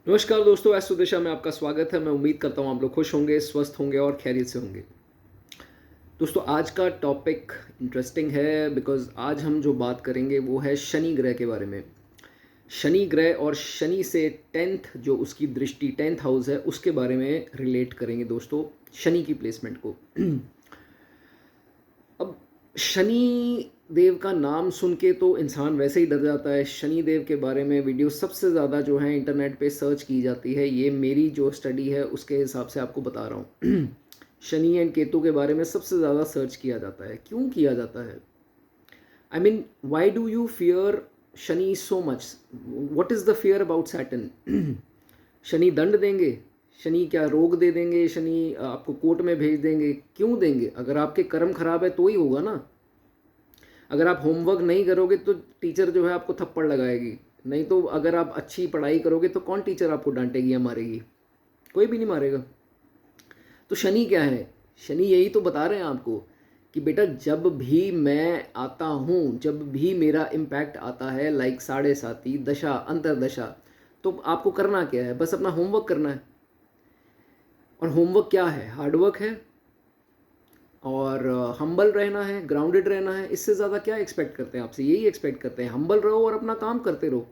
नमस्कार दोस्तों, एस्ट्रो दिशा में आपका स्वागत है। मैं उम्मीद करता हूँ आप लोग खुश होंगे, स्वस्थ होंगे और खैरियत से होंगे। दोस्तों, आज का टॉपिक इंटरेस्टिंग है बिकॉज आज हम जो बात करेंगे वो है शनि ग्रह के बारे में। शनि ग्रह और शनि से टेंथ जो उसकी दृष्टि 10th हाउस है उसके बारे में रिलेट करेंगे दोस्तों, शनि की प्लेसमेंट को। अब शनि देव का नाम सुन के तो इंसान वैसे ही डर जाता है। शनि देव के बारे में वीडियो सबसे ज़्यादा जो है इंटरनेट पे सर्च की जाती है। ये मेरी जो स्टडी है उसके हिसाब से आपको बता रहा हूँ। शनि एंड केतु के बारे में सबसे ज़्यादा सर्च किया जाता है। क्यों किया जाता है? I mean, why do you fear Shani so much? What is the fear about Saturn? Shani दंड देंगे? शनि क्या रोग दे देंगे? शनि आपको कोर्ट में भेज देंगे? क्यों देंगे? अगर आपके कर्म खराब है तो ही होगा ना। अगर आप होमवर्क नहीं करोगे तो टीचर जो है आपको थप्पड़ लगाएगी। नहीं तो अगर आप अच्छी पढ़ाई करोगे तो कौन टीचर आपको डांटेगी या मारेगी? कोई भी नहीं मारेगा। तो शनि क्या है? शनि यही तो बता रहे हैं आपको कि बेटा, जब भी मैं आता हूँ, जब भी मेरा इम्पैक्ट आता है, लाइक साढ़े साती दशा अंतरदशा, तो आपको करना क्या है? बस अपना होमवर्क करना है। और होमवर्क क्या है? हार्डवर्क है और हम्बल रहना है, ग्राउंडेड रहना है। इससे ज़्यादा क्या एक्सपेक्ट करते हैं आपसे? यही एक्सपेक्ट करते हैं, हम्बल रहो और अपना काम करते रहो,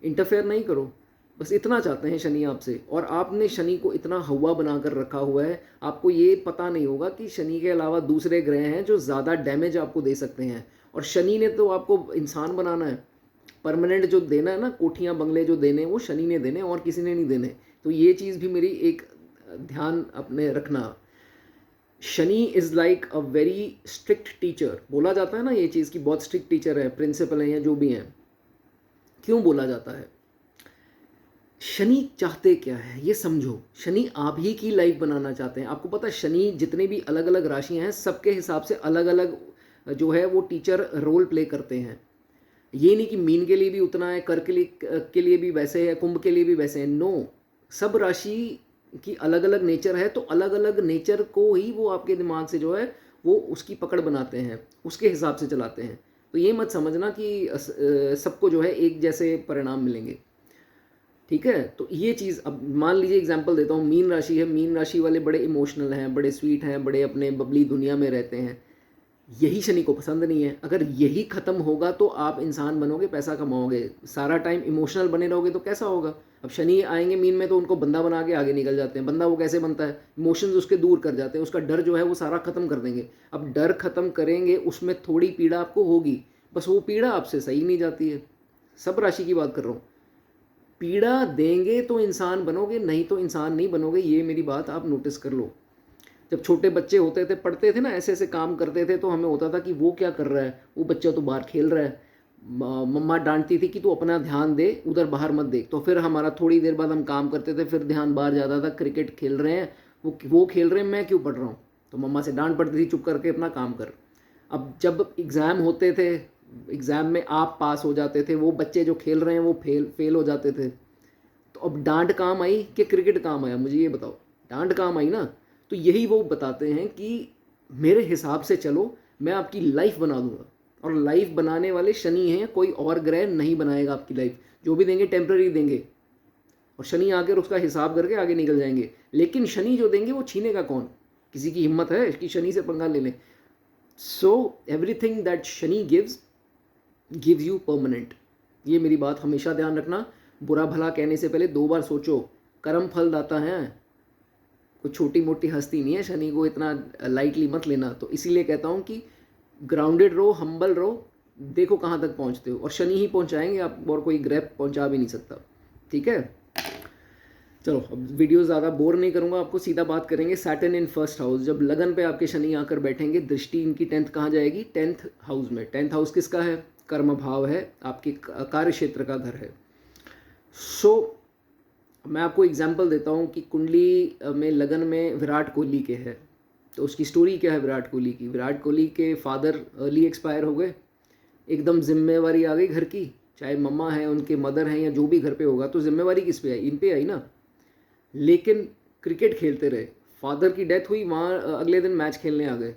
इंटरफेयर नहीं करो। बस इतना चाहते हैं शनि आपसे। और आपने शनि को इतना हवा बनाकर रखा हुआ है, आपको ये पता नहीं होगा कि शनि के अलावा दूसरे ग्रह हैं जो ज़्यादा डैमेज आपको दे सकते हैं। और शनि ने तो आपको इंसान बनाना है, परमानेंट जो देना है ना, कोठियाँ बंगले जो देने, वो शनि ने देने और किसी ने नहीं देने। तो ये चीज़ भी मेरी एक ध्यान अपने रखना। Shani is like a very strict teacher. बोला जाता है ना ये चीज़ कि बहुत स्ट्रिक्ट टीचर है, प्रिंसिपल हैं या जो भी हैं। क्यों बोला जाता है? शनि चाहते क्या है ये समझो। शनि आप ही की लाइफ बनाना चाहते हैं। आपको पता है शनि जितने भी अलग अलग राशियां हैं सबके हिसाब से अलग अलग जो है वो टीचर रोल प्ले करते हैं। ये नहीं कि मीन के लिए भी उतना है, कर के लिए भी वैसे है, कुंभ के लिए भी वैसे है। नो, सब राशि की अलग अलग नेचर है, तो अलग अलग नेचर को ही वो आपके दिमाग से जो है वो उसकी पकड़ बनाते हैं, उसके हिसाब से चलाते हैं। तो ये मत समझना कि सबको जो है एक जैसे परिणाम मिलेंगे। ठीक है? तो ये चीज़, अब मान लीजिए एग्जांपल देता हूँ, मीन राशि है, मीन राशि वाले बड़े इमोशनल हैं, बड़े स्वीट हैं, बड़े अपने बबली दुनिया में रहते हैं। यही शनि को पसंद नहीं है। अगर यही खत्म होगा तो आप इंसान बनोगे, पैसा कमाओगे। सारा टाइम इमोशनल बने रहोगे तो कैसा होगा? अब शनि आएंगे मीन में तो उनको बंदा बना के आगे निकल जाते हैं। बंदा वो कैसे बनता है? इमोशंस उसके दूर कर जाते हैं, उसका डर जो है वो सारा खत्म कर देंगे। अब डर खत्म करेंगे, उसमें थोड़ी पीड़ा आपको होगी, बस वो पीड़ा आपसे सही नहीं जाती है। सब राशि की बात कर रहा हूँ। पीड़ा देंगे तो इंसान बनोगे, नहीं तो इंसान नहीं बनोगे। ये मेरी बात आप नोटिस कर लो। जब छोटे बच्चे होते थे, पढ़ते थे ना, ऐसे ऐसे काम करते थे, तो हमें होता था कि वो क्या कर रहा है, वो बच्चा तो बाहर खेल रहा है। मम्मा डांटती थी कि तू अपना ध्यान दे, उधर बाहर मत देख। तो फिर हमारा थोड़ी देर बाद हम काम करते थे, फिर ध्यान बाहर जाता था, क्रिकेट खेल रहे हैं, वो खेल रहे हैं, मैं क्यों पढ़ रहा हूँ? तो मम्मा से डांट पड़ती थी, चुप करके अपना काम कर। अब जब एग्ज़ाम होते थे, एग्ज़ाम में आप पास हो जाते थे, वो बच्चे जो खेल रहे हैं वो फेल फेल हो जाते थे। तो अब डांट काम आई कि क्रिकेट काम आया? मुझे ये बताओ। डांट काम आई ना। तो यही वो बताते हैं कि मेरे हिसाब से चलो, मैं आपकी लाइफ बना दूंगा। और लाइफ बनाने वाले शनि हैं, कोई और ग्रह नहीं बनाएगा आपकी लाइफ। जो भी देंगे टेम्प्रेरी देंगे, और शनि आकर उसका हिसाब करके आगे निकल जाएंगे। लेकिन शनि जो देंगे वो छीनेगा कौन? किसी की हिम्मत है कि शनि से पंगा ले लें? So everything that Shani gives you permanent. ये मेरी बात हमेशा ध्यान रखना। बुरा भला कहने से पहले 2 बार सोचो। कर्म फल दाता है, कोई छोटी मोटी हस्ती नहीं है। शनि को इतना लाइटली मत लेना। तो इसीलिए कहता हूँ कि ग्राउंडेड रहो, हम्बल रहो, देखो कहाँ तक पहुँचते हो। और शनि ही पहुँचाएंगे आप, और कोई ग्रह पहुँचा भी नहीं सकता। ठीक है? चलो, अब वीडियो ज़्यादा बोर नहीं करूँगा आपको, सीधा बात करेंगे। सैटर्न इन फर्स्ट हाउस, जब लगन पे आपके शनि आकर बैठेंगे, दृष्टि इनकी 10th कहाँ जाएगी? 10th हाउस में। 10th हाउस किसका है? कर्म भाव है, आपके कार्य क्षेत्र का घर है। सो मैं आपको एग्जांपल देता हूँ कि कुंडली में लगन में विराट कोहली के है। तो उसकी स्टोरी क्या है विराट कोहली की? विराट कोहली के फादर अर्ली एक्सपायर हो गए। एकदम जिम्मेवारी आ गई घर की, चाहे मम्मा है, उनके मदर हैं, या जो भी घर पे होगा, तो जिम्मेवारी किस पे आई? इन पे आई ना। लेकिन क्रिकेट खेलते रहे। फादर की डेथ हुई, वहाँ अगले दिन मैच खेलने आ गए।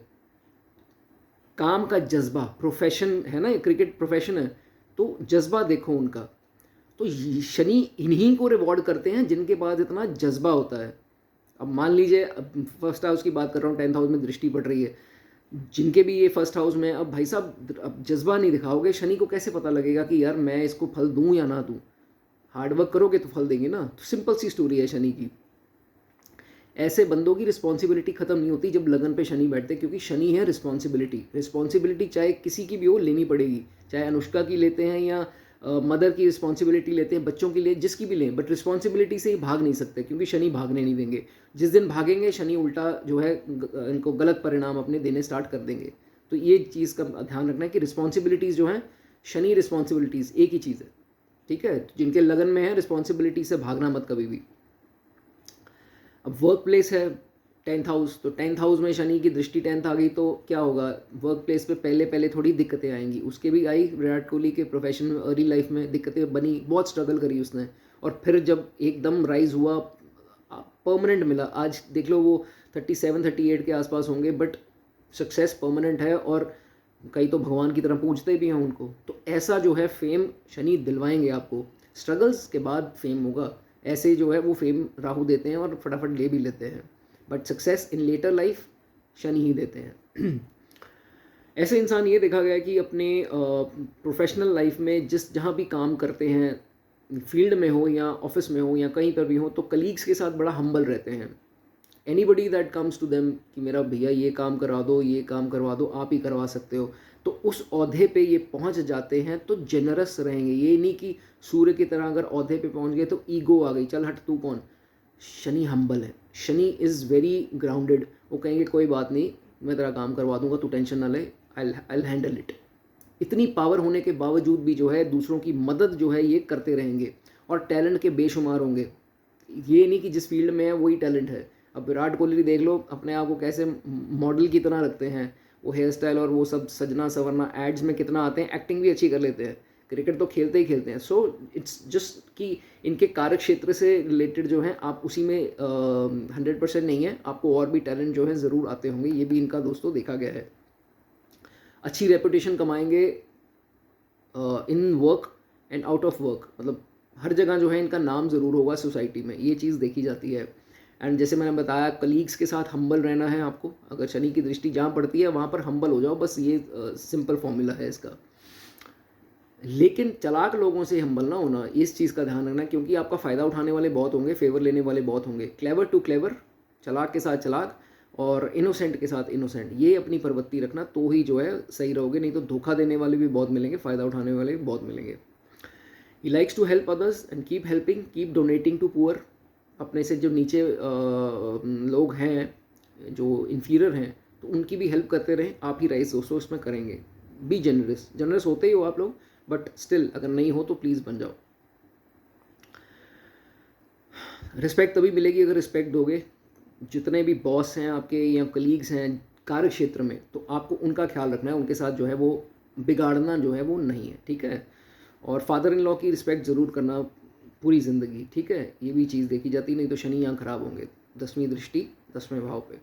काम का जज्बा, प्रोफेशन है ना, क्रिकेट प्रोफेशन है, तो जज्बा देखो उनका। तो शनि इन्हीं को रिवॉर्ड करते हैं जिनके पास इतना जज्बा होता है। अब मान लीजिए, अब फर्स्ट हाउस की बात कर रहा हूँ, 10th हाउस में दृष्टि पड़ रही है, जिनके भी ये फर्स्ट हाउस में, अब भाई साहब अब जज्बा नहीं दिखाओगे, शनि को कैसे पता लगेगा कि यार मैं इसको फल दूं या ना दूं? हार्डवर्क करोगे तो फल देंगे ना। तो सिंपल सी स्टोरी है शनि की। ऐसे बंदों की रिस्पॉन्सिबिलिटी खत्म नहीं होती जब लगन पे शनि बैठते, क्योंकि शनि है रिस्पॉन्सिबिलिटी चाहे किसी की भी हो लेनी पड़ेगी। चाहे अनुष्का की लेते हैं या मदर की रिस्पॉन्सिबिलिटी लेते हैं, बच्चों की ले, जिसकी भी लें, बट रिस्पॉन्सिबिलिटी से ही भाग नहीं सकते, क्योंकि शनि भागने नहीं देंगे। जिस दिन भागेंगे शनि उल्टा जो है इनको गलत परिणाम अपने देने स्टार्ट कर देंगे। तो ये चीज़ का ध्यान रखना है कि रिस्पॉन्सिबिलिटीज़ जो हैं, शनि रिस्पॉन्सिबिलिटीज़ एक ही चीज़ है, ठीक है। जिनके लगन में है, रिस्पॉन्सिबिलिटी से भागना मत कभी भी। अब वर्क प्लेस है 10th हाउस, तो 10th हाउस में शनि की दृष्टि 10th आ गई तो क्या होगा? वर्क प्लेस पे पहले पहले थोड़ी दिक्कतें आएंगी, उसके भी आई। विराट कोहली के प्रोफेशन में अर्ली लाइफ में दिक्कतें बनी, बहुत स्ट्रगल करी उसने, और फिर जब एकदम राइज हुआ, परमानेंट मिला। आज देख लो वो 37-38 के आसपास होंगे, बट सक्सेस परमानेंट है, और कई तो भगवान की तरह पूजते भी हैं उनको। तो ऐसा जो है फेम शनि दिलवाएंगे आपको, स्ट्रगल्स के बाद फेम होगा। ऐसे जो है वो फेम राहु देते हैं और फटाफट ले भी लेते हैं, but success in later life Shani ही देते हैं। ऐसे इंसान ये देखा गया कि अपने प्रोफेशनल लाइफ में जहाँ भी काम करते हैं, फील्ड में हो या ऑफिस में हो या कहीं पर भी हो, तो कलीग्स के साथ बड़ा हम्बल रहते हैं। Anybody that comes to them कि मेरा भैया ये काम करा दो, ये काम करवा दो, आप ही करवा सकते हो, तो उस ओहदे पे ये पहुंच जाते हैं तो जेनरस रहेंगे। ये नहीं कि सूर्य की तरह अगर ओहदे पे पहुंच गए तो ईगो आ गई, चल हट तू कौन। शनि हम्बल है, शनि इज़ वेरी ग्राउंडेड। वो कहेंगे कोई बात नहीं, मैं तेरा काम करवा दूंगा, तू टेंशन ना ले, आई हैंडल इट। इतनी पावर होने के बावजूद भी जो है दूसरों की मदद जो है ये करते रहेंगे, और टैलेंट के बेशुमार होंगे। ये नहीं कि जिस फील्ड में है वही टैलेंट है। अब विराट कोहली देख लो, अपने आप को कैसे मॉडल की तरह रखते हैं, वो हेयर स्टाइल और वो सब सजना संवरना, एड्स में कितना आते हैं, एक्टिंग भी अच्छी कर लेते हैं, क्रिकेट तो खेलते ही खेलते हैं। सो इट्स जस्ट कि इनके कार्य क्षेत्र से रिलेटेड जो है आप उसी में 100% नहीं है, आपको और भी टैलेंट जो है ज़रूर आते होंगे। ये भी इनका दोस्तों देखा गया है। अच्छी रेपुटेशन कमाएंगे in work and out of work, मतलब हर जगह जो है इनका नाम ज़रूर होगा सोसाइटी में, ये चीज़ देखी जाती है। एंड जैसे मैंने बताया, कलीग्स के साथ हम्बल रहना है आपको। अगर शनि की दृष्टि जहाँ पड़ती है वहाँ पर हम्बल हो जाओ, बस ये सिंपल फॉर्मूला है इसका। लेकिन चालाक लोगों से हम्बल ना होना, इस चीज़ का ध्यान रखना, क्योंकि आपका फ़ायदा उठाने वाले बहुत होंगे, फेवर लेने वाले बहुत होंगे। क्लेवर टू क्लेवर, चालाक के साथ चालाक और इनोसेंट के साथ इनोसेंट, ये अपनी प्रवृत्ति रखना, तो ही जो है सही रहोगे। नहीं तो धोखा देने वाले भी बहुत मिलेंगे, फ़ायदा उठाने वाले भी बहुत मिलेंगे। He likes to help others and keep helping, keep donating to poor. अपने से जो नीचे लोग हैं, जो इन्फीरियर हैं, तो उनकी भी हेल्प करते रहें। आप ही राइस दोस्तों इसमें करेंगे। बी जनरस, जनरस होते ही हो आप लोग, बट स्टिल अगर नहीं हो तो प्लीज़ बन जाओ। रिस्पेक्ट तभी मिलेगी अगर रिस्पेक्ट दोगे। जितने भी बॉस हैं आपके या कलीग्स हैं कार्य क्षेत्र में, तो आपको उनका ख्याल रखना है, उनके साथ जो है वो बिगाड़ना जो है वो नहीं है, ठीक है। और फादर इन लॉ की रिस्पेक्ट ज़रूर करना पूरी ज़िंदगी, ठीक है। ये भी चीज़ देखी जाती, नहीं तो शनि यहाँ खराब होंगे। 10वीं दृष्टि 10वें भाव पे।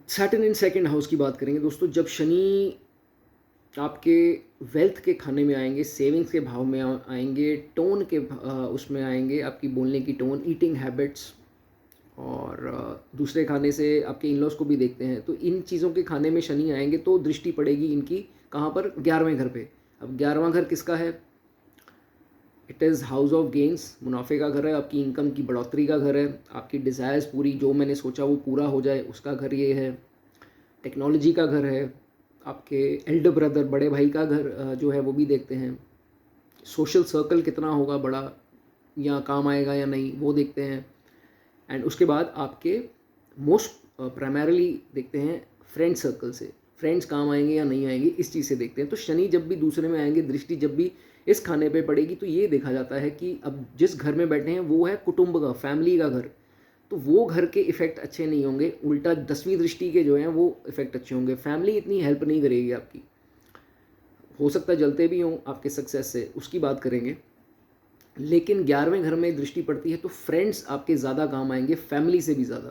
सैटर्न इन सेकंड हाउस की बात करेंगे दोस्तों। जब शनि आपके वेल्थ के खाने में आएंगे, सेविंग्स के भाव में आएंगे, टोन के उसमें आएंगे, आपकी बोलने की टोन, ईटिंग हैबिट्स, और दूसरे खाने से आपके इन लॉज को भी देखते हैं, तो इन चीज़ों के खाने में शनि आएंगे तो दृष्टि पड़ेगी इनकी कहाँ पर? 11वें घर पे। अब 11वां घर किसका है? It is house of gains, मुनाफे का घर है, आपकी इनकम की बढ़ोतरी का घर है, आपकी डिज़ायर्स पूरी, जो मैंने सोचा वो पूरा हो जाए, उसका घर ये है। टेक्नोलॉजी का घर है, आपके एल्डर ब्रदर, बड़े भाई का घर जो है वो भी देखते हैं। सोशल सर्कल कितना होगा बड़ा, या काम आएगा या नहीं, वो देखते हैं। एंड उसके बाद आपके मोस्ट प्राइमरीली देखते हैं फ्रेंड सर्कल से, फ्रेंड्स काम आएंगे या नहीं आएंगे, इस चीज़ से देखते हैं। तो शनि जब भी दूसरे में आएंगे, दृष्टि जब भी इस खाने पे पड़ेगी, तो ये देखा जाता है कि अब जिस घर में बैठे हैं वो है कुटुंब का, फैमिली का घर, तो वो घर के इफ़ेक्ट अच्छे नहीं होंगे। उल्टा 10वीं दृष्टि के जो हैं वो इफ़ेक्ट अच्छे होंगे। फैमिली इतनी हेल्प नहीं करेगी आपकी, हो सकता है जलते भी हों आपके सक्सेस से, उसकी बात करेंगे। लेकिन 11वें घर में दृष्टि पड़ती है तो फ्रेंड्स आपके ज़्यादा काम आएंगे, फैमिली से भी ज़्यादा,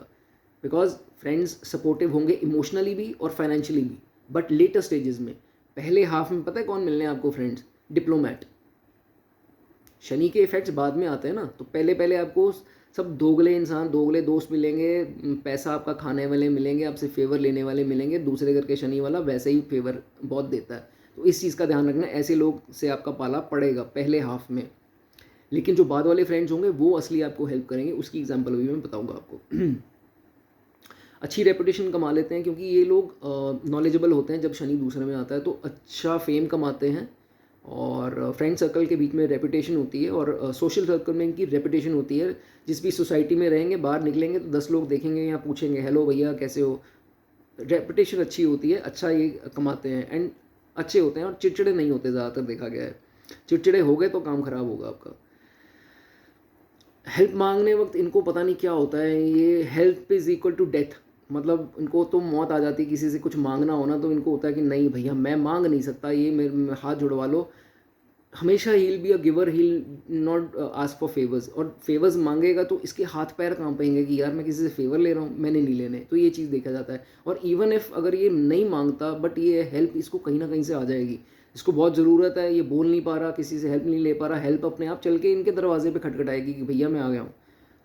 बिकॉज फ्रेंड्स सपोर्टिव होंगे इमोशनली भी और फाइनेंशियली भी। बट लेटर स्टेजेस में, पहले हाफ में पता है कौन मिलने हैं आपको फ्रेंड्स? डिप्लोमैट, शनि के इफ़ेक्ट्स बाद में आते हैं ना, तो पहले पहले आपको सब दोगले इंसान, दोगले दोस्त मिलेंगे, पैसा आपका खाने वाले मिलेंगे, आपसे फेवर लेने वाले मिलेंगे। दूसरे घर के शनि वाला वैसे ही फेवर बहुत देता है, तो इस चीज़ का ध्यान रखना, ऐसे लोग से आपका पाला पड़ेगा पहले हाफ में। लेकिन जो बाद वाले फ्रेंड्स होंगे वो असली आपको हेल्प करेंगे, उसकी एग्जांपल भी मैं बताऊंगा आपको। अच्छी रेपुटेशन कमा लेते हैं क्योंकि ये लोग नॉलेजेबल होते हैं। जब शनि दूसरे में आता है तो अच्छा फेम कमाते हैं, और फ्रेंड सर्कल के बीच में रेपुटेशन होती है, और सोशल सर्कल में इनकी रेपुटेशन होती है। जिस भी सोसाइटी में रहेंगे, बाहर निकलेंगे तो 10 लोग देखेंगे या पूछेंगे, हेलो भैया कैसे हो। रेपुटेशन अच्छी होती है, अच्छा ये कमाते हैं, एंड अच्छे होते हैं और चिड़चिड़े नहीं होते, ज़्यादातर देखा गया है। चिड़चिड़े हो गए तो काम खराब होगा आपका। हेल्प मांगने वक्त इनको पता नहीं क्या होता है, ये help is equal to death. मतलब इनको तो मौत आ जाती है, किसी से कुछ मांगना होना तो इनको होता है कि नहीं भैया मैं मांग नहीं सकता, ये मेरे हाथ जुड़वा लो। हमेशा he will be a giver, he will not ask for favours. और फेवर्स मांगेगा तो इसके हाथ पैर कांपेंगे कि यार मैं किसी से फेवर ले रहा हूँ, मैंने नहीं लेने। तो ये चीज़ देखा जाता है। और इवन इफ अगर ये नहीं मांगता, बट ये हेल्प इसको कहीं ना कहीं से आ जाएगी। इसको बहुत ज़रूरत है, ये बोल नहीं पा रहा, किसी से हेल्प नहीं ले पा रहा, हेल्प अपने आप चल के इनके दरवाजे पे खटखटाएगी कि भैया मैं आ गया हूँ।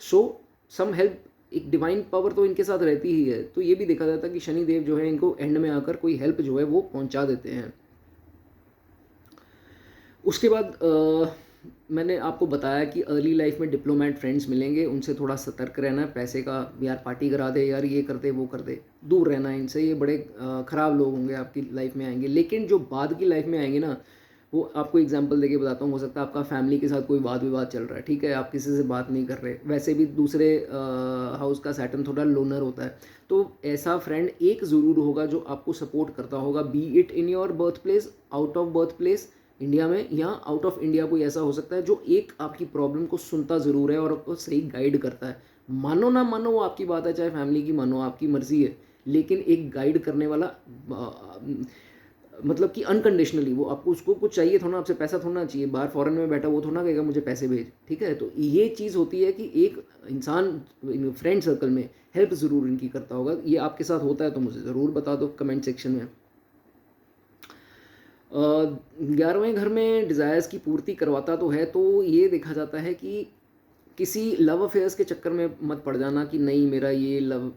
सो सम हेल्प, एक डिवाइन पावर तो इनके साथ रहती ही है। तो ये भी देखा जाता है कि शनिदेव जो है इनको एंड में आकर कोई हेल्प जो है वो पहुंचा देते हैं। उसके बाद मैंने आपको बताया कि अर्ली लाइफ में डिप्लोमेट फ्रेंड्स मिलेंगे, उनसे थोड़ा सतर्क रहना है। पैसे का यार पार्टी करा दे, यार ये कर दे वो कर दे, दूर रहना है इनसे। ये बड़े ख़राब लोग होंगे, आपकी लाइफ में आएंगे। लेकिन जो बाद की लाइफ में आएंगे ना, वो आपको एग्जांपल देके बताता हूँ। हो सकता है आपका फैमिली के साथ कोई वाद विवाद चल रहा है, ठीक है, आप किसी से बात नहीं कर रहे, वैसे भी दूसरे हाउस का सैटर्न थोड़ा लोनर होता है। तो ऐसा फ्रेंड एक ज़रूर होगा जो आपको सपोर्ट करता होगा, B it in your birth place, out of birth place, India में या आउट ऑफ इंडिया। कोई ऐसा हो सकता है जो एक आपकी प्रॉब्लम को सुनता ज़रूर है और आपको सही गाइड करता है। मानो ना मानो वो आपकी बात है, चाहे फैमिली की मानो, आपकी मर्जी है। लेकिन एक गाइड करने वाला मतलब कि अनकंडीशनली, वो आपको, उसको कुछ चाहिए थोड़ा, आपसे पैसा थोड़ा चाहिए, बाहर फॉरेन में बैठा वो थोड़ा कहेगा मुझे पैसे भेज, ठीक है। तो ये चीज़ होती है कि एक इंसान फ्रेंड सर्कल में हेल्प ज़रूर इनकी करता होगा। ये आपके साथ होता है तो मुझे ज़रूर बता दो कमेंट सेक्शन में। 11वें घर में डिज़ायर्स की पूर्ति करवाता तो है, तो ये देखा जाता है कि किसी लव अफेयर्स के चक्कर में मत पड़ जाना कि नहीं मेरा ये लव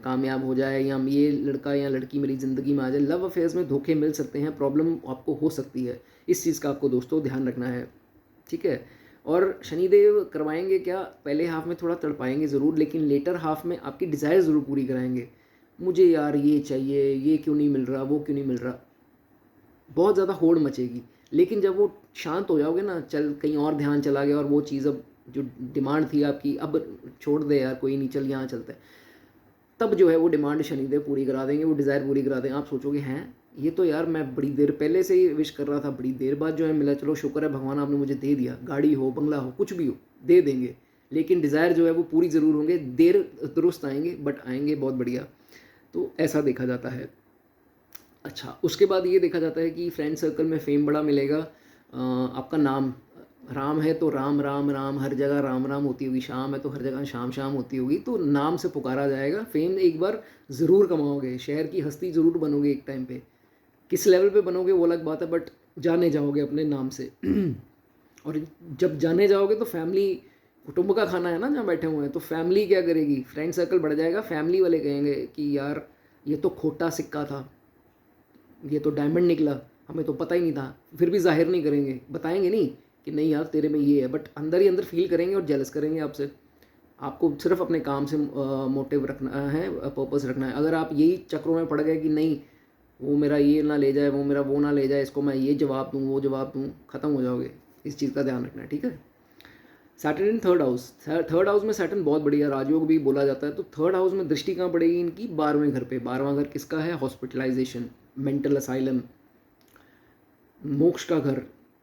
कामयाब हो जाए, या ये लड़का या लड़की मेरी ज़िंदगी में आ जाए। लव अफेयर्स में धोखे मिल सकते हैं, प्रॉब्लम आपको हो सकती है। इस चीज़ का आपको दोस्तों ध्यान रखना है, ठीक है। और शनिदेव करवाएंगे क्या, पहले हाफ में थोड़ा तड़पाएंगे ज़रूर, लेकिन लेटर हाफ में आपकी डिज़ायर ज़रूर पूरी कराएंगे। मुझे यार ये चाहिए, ये क्यों नहीं मिल रहा, वो क्यों नहीं मिल रहा, बहुत ज़्यादा होड़ मचेगी। लेकिन जब वो शांत हो जाओगे ना, चल कहीं और ध्यान चला गया और वो चीज़ अब जो डिमांड थी आपकी, अब छोड़ दे यार, कोई नहीं, चल यहाँ चलते हैं, तब जो है वो डिमांड शनिदेव पूरी करा देंगे, वो डिज़ायर पूरी करा देंगे। आप सोचोगे हैं ये तो यार मैं बड़ी देर पहले से ही विश कर रहा था, बड़ी देर बाद जो है मिला, चलो शुक्र है भगवान आपने मुझे दे दिया, गाड़ी हो, बंगला हो, कुछ भी हो, दे देंगे। लेकिन डिज़ायर जो है वो पूरी ज़रूर होंगे, देर दुरुस्त आएंगे बट आएंगे बहुत बढ़िया। तो ऐसा देखा जाता है। अच्छा, उसके बाद ये देखा जाता है कि फ्रेंड सर्कल में फेम बड़ा मिलेगा। आपका नाम राम है तो राम राम राम, हर जगह राम राम होती होगी। शाम है तो हर जगह शाम शाम होती होगी, तो नाम से पुकारा जाएगा। फेम एक बार ज़रूर कमाओगे, शहर की हस्ती ज़रूर बनोगे एक टाइम पे। किस लेवल पे बनोगे वो अलग बात है, बट जाने जाओगे अपने नाम से। और जब जाने जाओगे तो फैमिली, कुटुंब का खाना है ना जहाँ बैठे हुए हैं, तो फैमिली क्या करेगी, फ्रेंड सर्कल बढ़ जाएगा, फैमिली वाले कहेंगे कि यार ये तो खोटा सिक्का था, ये तो डायमंड निकला, हमें तो पता ही नहीं था। फिर भी जाहिर नहीं करेंगे, बताएंगे नहीं कि नहीं यार तेरे में ये है, बट अंदर ही अंदर फील करेंगे और जेलस करेंगे आपसे। आपको सिर्फ अपने काम से मोटिव रखना है, पर्पस रखना है। अगर आप यही चक्रों में पड़ गए कि नहीं वो मेरा ये ना ले जाए, वो मेरा वो ना ले जाए, इसको मैं ये जवाब दूँ वो जवाब दूँ, ख़त्म हो जाओगे। इस चीज़ का ध्यान रखना है, ठीक है। Saturn in third house, third house में सैटर्न बहुत बढ़िया, राजयोग भी बोला जाता है। तो थर्ड हाउस में दृष्टि कहाँ पड़ेगी इनकी, 12वें घर पे। 12वां घर किसका है, हॉस्पिटलाइजेशन, मेंटल असाइलम, मोक्ष का घर,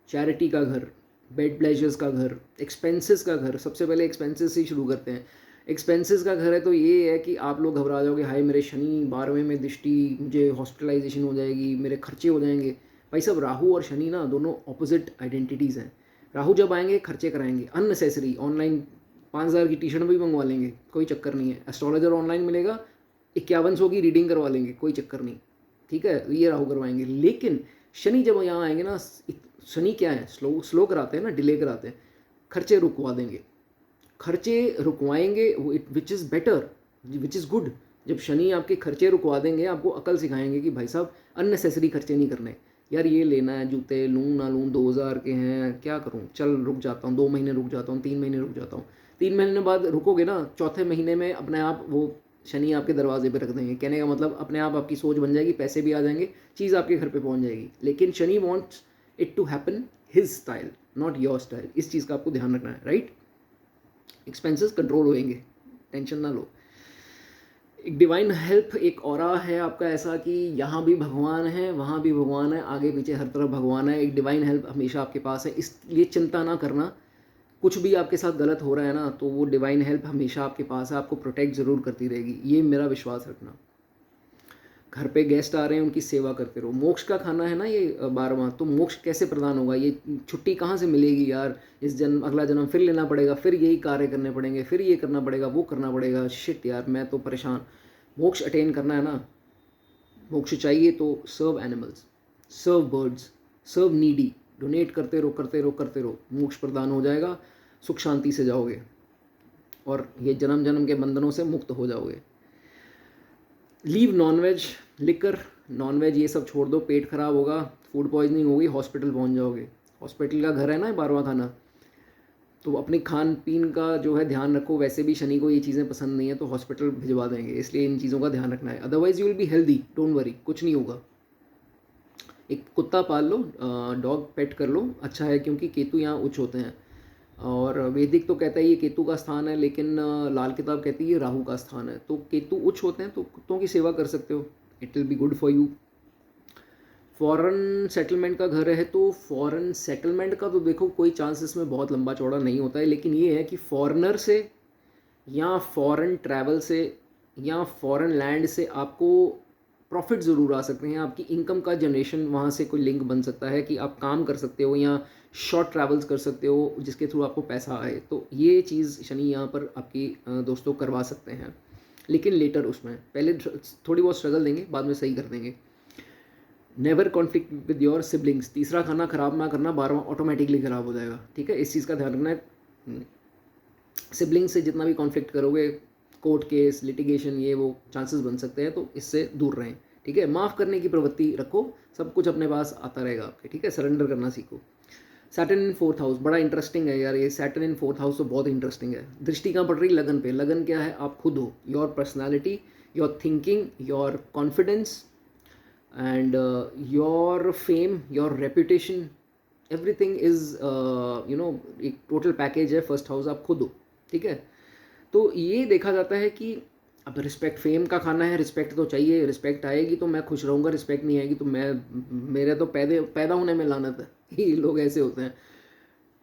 चैरिटी का घर, बेड प्लेजर्स का घर, एक्सपेंसेस का घर। सबसे पहले एक्सपेंसेस से ही शुरू करते हैं। एक्सपेंसेस का घर है तो ये है कि आप लोग घबरा जाओगे, हाय मेरे शनि 12वें में दृष्टि, मुझे हॉस्पिटलाइजेशन हो जाएगी, मेरे खर्चे हो जाएंगे। भाई साहब, राहु और शनि ना दोनों ऑपोजिट आइडेंटिटीज़ हैं। राहु जब आएंगे खर्चे कराएंगे अननेसेसरी। ऑनलाइन 5,000 की टी शर्ट भी मंगवा लेंगे, कोई चक्कर नहीं है। एस्ट्रोलॉजर ऑनलाइन मिलेगा, 5100 की रीडिंग करवा लेंगे, कोई चक्कर नहीं, ठीक है, ये राहु करवाएंगे। लेकिन शनि जब यहाँ आएंगे ना, शनि क्या है, स्लो कराते हैं ना, डिले कराते हैं। खर्चे रुकवा देंगे, खर्चे रुकवाएंगे, which is better, which is good. जब शनि आपके खर्चे रुकवा देंगे, आपको अकल सिखाएंगे कि भाई साहब अननेसेसरी खर्चे नहीं करने। यार ये लेना है जूते, लूँ ना लूँ, 2000 के हैं, क्या करूँ, चल रुक जाता हूँ, 2 महीने रुक जाता हूँ, 3 महीने रुक जाता हूँ। 3 महीने बाद रुकोगे ना, चौथे महीने में अपने आप वो शनि आपके दरवाजे पे रख देंगे। कहने का मतलब अपने आप आपकी सोच बन जाएगी, पैसे भी आ जाएंगे, चीज़ आपके घर पे पहुंच जाएगी। लेकिन Shani wants it to happen his style, not your style. इस चीज़ का आपको ध्यान रखना है, राइट। एक्सपेंसेस कंट्रोल होएंगे, टेंशन ना लो। एक डिवाइन हेल्प, एक ऑरा है आपका ऐसा कि यहाँ भी भगवान है, वहाँ भी भगवान है, आगे पीछे हर तरफ भगवान है। एक डिवाइन हेल्प हमेशा आपके पास है, इसलिए चिंता ना करना। कुछ भी आपके साथ गलत हो रहा है ना, तो वो डिवाइन हेल्प हमेशा आपके पास है, आपको प्रोटेक्ट ज़रूर करती रहेगी, ये मेरा विश्वास रखना। घर पे गेस्ट आ रहे हैं, उनकी सेवा करते रहो। मोक्ष का खाना है ना ये 12वां, तो मोक्ष कैसे प्रदान होगा, ये छुट्टी कहाँ से मिलेगी यार। इस जन्म, अगला जन्म फिर लेना पड़ेगा, फिर यही कार्य करने पड़ेंगे, फिर ये करना पड़ेगा, वो करना पड़ेगा। शिट यार, मैं तो परेशान। मोक्ष अटेन करना है ना, मोक्ष चाहिए तो सर्व एनिमल्स, सर्व बर्ड्स, सर्व नीडी, डोनेट करते रहो करते रहो करते रहो, मोक्ष प्रदान हो जाएगा, सुख शांति से जाओगे और ये जन्म जन्म के बंधनों से मुक्त हो जाओगे। लीव नॉनवेज, लिकर, नॉनवेज ये सब छोड़ दो, पेट खराब होगा, फूड पॉइजनिंग होगी, हॉस्पिटल पहुंच जाओगे। हॉस्पिटल का घर है ना 12वां खाना, तो अपनी खान पीन का जो है ध्यान रखो। वैसे भी शनि को ये चीज़ें पसंद नहीं है, तो हॉस्पिटल भिजवा देंगे, इसलिए इन चीज़ों का ध्यान रखना है। Otherwise you will be healthy, don't worry, कुछ नहीं होगा। एक कुत्ता पाल लो, डॉग पेट कर लो, अच्छा है, क्योंकि केतु यहाँ उच्च होते हैं। और वैदिक तो कहता है ये केतु का स्थान है, लेकिन लाल किताब कहती है ये राहु का स्थान है। तो केतु उच्च होते हैं, तो कुत्तों की सेवा कर सकते हो, it will be good for you. Foreign settlement का घर है, तो फॉरेन सेटलमेंट का तो देखो कोई चांसेस में बहुत लंबा चौड़ा नहीं होता है, लेकिन ये है कि फॉरेनर से या फॉरेन ट्रैवल से या फॉरेन लैंड से आपको प्रॉफिट ज़रूर आ सकते हैं। आपकी इनकम का जनरेशन वहाँ से कोई लिंक बन सकता है कि आप काम कर सकते हो या शॉर्ट ट्रैवल्स कर सकते हो, जिसके थ्रू आपको पैसा आए। तो ये चीज़ शनि यहाँ पर आपकी दोस्तों करवा सकते हैं, लेकिन लेटर, उसमें पहले थोड़ी बहुत स्ट्रगल देंगे, बाद में सही कर देंगे। Never conflict with your siblings, तीसरा खाना खराब ना करना, 12वां ऑटोमेटिकली खराब हो जाएगा, ठीक है, इस चीज़ का ध्यान रखना है। सिबलिंग से जितना भी कॉन्फ्लिक्ट करोगे, कोर्ट केस, लिटिगेशन, ये वो चांसेस बन सकते हैं, तो इससे दूर रहें, ठीक है। माफ़ करने की प्रवृत्ति रखो, सब कुछ अपने पास आता रहेगा आपके, ठीक है। सरेंडर करना सीखो। सैटर्न इन 4th हाउस बड़ा इंटरेस्टिंग है यार, ये सैटर्न इन 4th हाउस तो बहुत इंटरेस्टिंग है। दृष्टि कहाँ पड़ रही, लगन पे। लगन क्या है, आप खुद हो, your personality, your thinking, your confidence and your fame, your reputation, everything is एक टोटल पैकेज है। फर्स्ट हाउस आप खुद हो, ठीक है। तो ये देखा जाता है कि अब रिस्पेक्ट, फेम का खाना है, रिस्पेक्ट तो चाहिए, रिस्पेक्ट आएगी तो मैं खुश रहूँगा, रिस्पेक्ट नहीं आएगी तो मेरे तो पैदा होने में लानत है। ये लोग ऐसे होते हैं,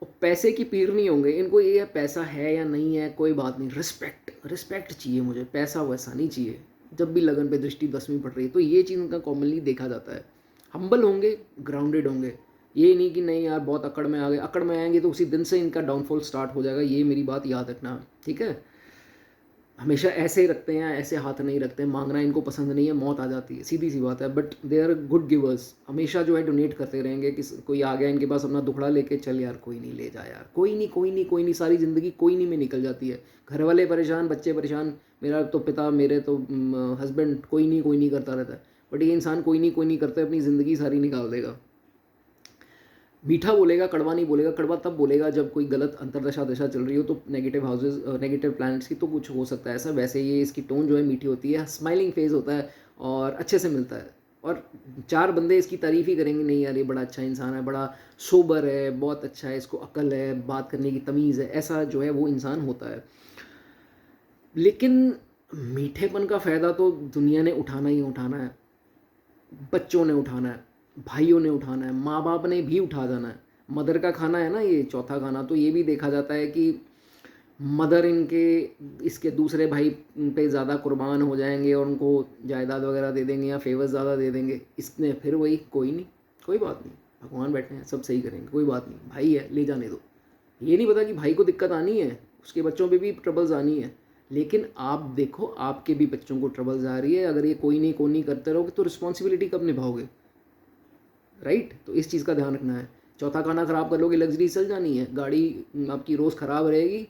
और पैसे की पीर नहीं होंगे इनको, ये है पैसा है या नहीं है कोई बात नहीं, रिस्पेक्ट, रिस्पेक्ट चाहिए मुझे, पैसा वैसा नहीं चाहिए। जब भी लगन पे दृष्टि 10वीं पड़ रही है, तो ये चीज़ उनका कॉमनली देखा जाता है। हम्बल होंगे, ग्राउंडेड होंगे, ये नहीं कि नहीं यार बहुत अकड़ में आ गए, अकड़ में आएंगे तो उसी दिन से इनका डाउनफॉल स्टार्ट हो जाएगा, ये मेरी बात याद रखना, ठीक है। हमेशा ऐसे ही रखते हैं, ऐसे हाथ नहीं रखते, मांगना इनको पसंद नहीं है, मौत आ जाती है, सीधी सी बात है। But they are good givers, हमेशा जो है डोनेट करते रहेंगे। कि कोई आ गया इनके पास अपना दुखड़ा लेके, चल यार कोई नहीं, ले जा यार, कोई नहीं कोई नहीं कोई नहीं, सारी ज़िंदगी कोई नहीं में निकल जाती है। घर वाले परेशान, बच्चे परेशान, मेरा तो पिता, मेरे तो हस्बैंड, कोई नहीं करता रहता है। बट ये इंसान कोई नहीं करते, अपनी ज़िंदगी सारी निकाल देगा। मीठा बोलेगा, कड़वा नहीं बोलेगा। कड़वा तब बोलेगा जब कोई गलत अंतरदशा दशा चल रही हो, तो नेगेटिव हाउसेज, नेगेटिव प्लैनेट्स की, तो कुछ हो सकता है ऐसा। वैसे ये इसकी टोन जो है मीठी होती है, स्माइलिंग फेस होता है और अच्छे से मिलता है, और 4 बंदे इसकी तारीफ़ ही करेंगे, नहीं यार ये बड़ा अच्छा इंसान है, बड़ा सोबर है, बहुत अच्छा है, इसको अक्ल है, बात करने की तमीज़ है, ऐसा जो है वो इंसान होता है। लेकिन मीठेपन का फ़ायदा तो दुनिया ने उठाना ही उठाना है, बच्चों ने उठाना है, भाइयों ने उठाना है, माँ बाप ने भी उठा जाना है। मदर का खाना है ना ये चौथा खाना, तो ये भी देखा जाता है कि मदर इसके दूसरे भाई पे ज़्यादा कुर्बान हो जाएंगे और उनको जायदाद वगैरह दे देंगे या फेवर्स ज़्यादा दे देंगे। इसने फिर वही, कोई नहीं, कोई बात नहीं, भगवान बैठे हैं, सब सही करेंगे, कोई बात नहीं, भाई है, ले जाने दो। ये नहीं पता कि भाई को दिक्कत आनी है, उसके बच्चों पे भी ट्रबल्स आनी है। लेकिन आप देखो, आपके भी बच्चों को ट्रबल्स आ रही है। अगर ये कोई नहीं करते रहोगे तो रिस्पॉन्सिबिलिटी कब निभाओगे, राइट। तो इस चीज़ का ध्यान रखना है। चौथा खाना ख़राब कर लोगे, लग्जरी चल जानी है, गाड़ी आपकी रोज़ ख़राब रहेगी,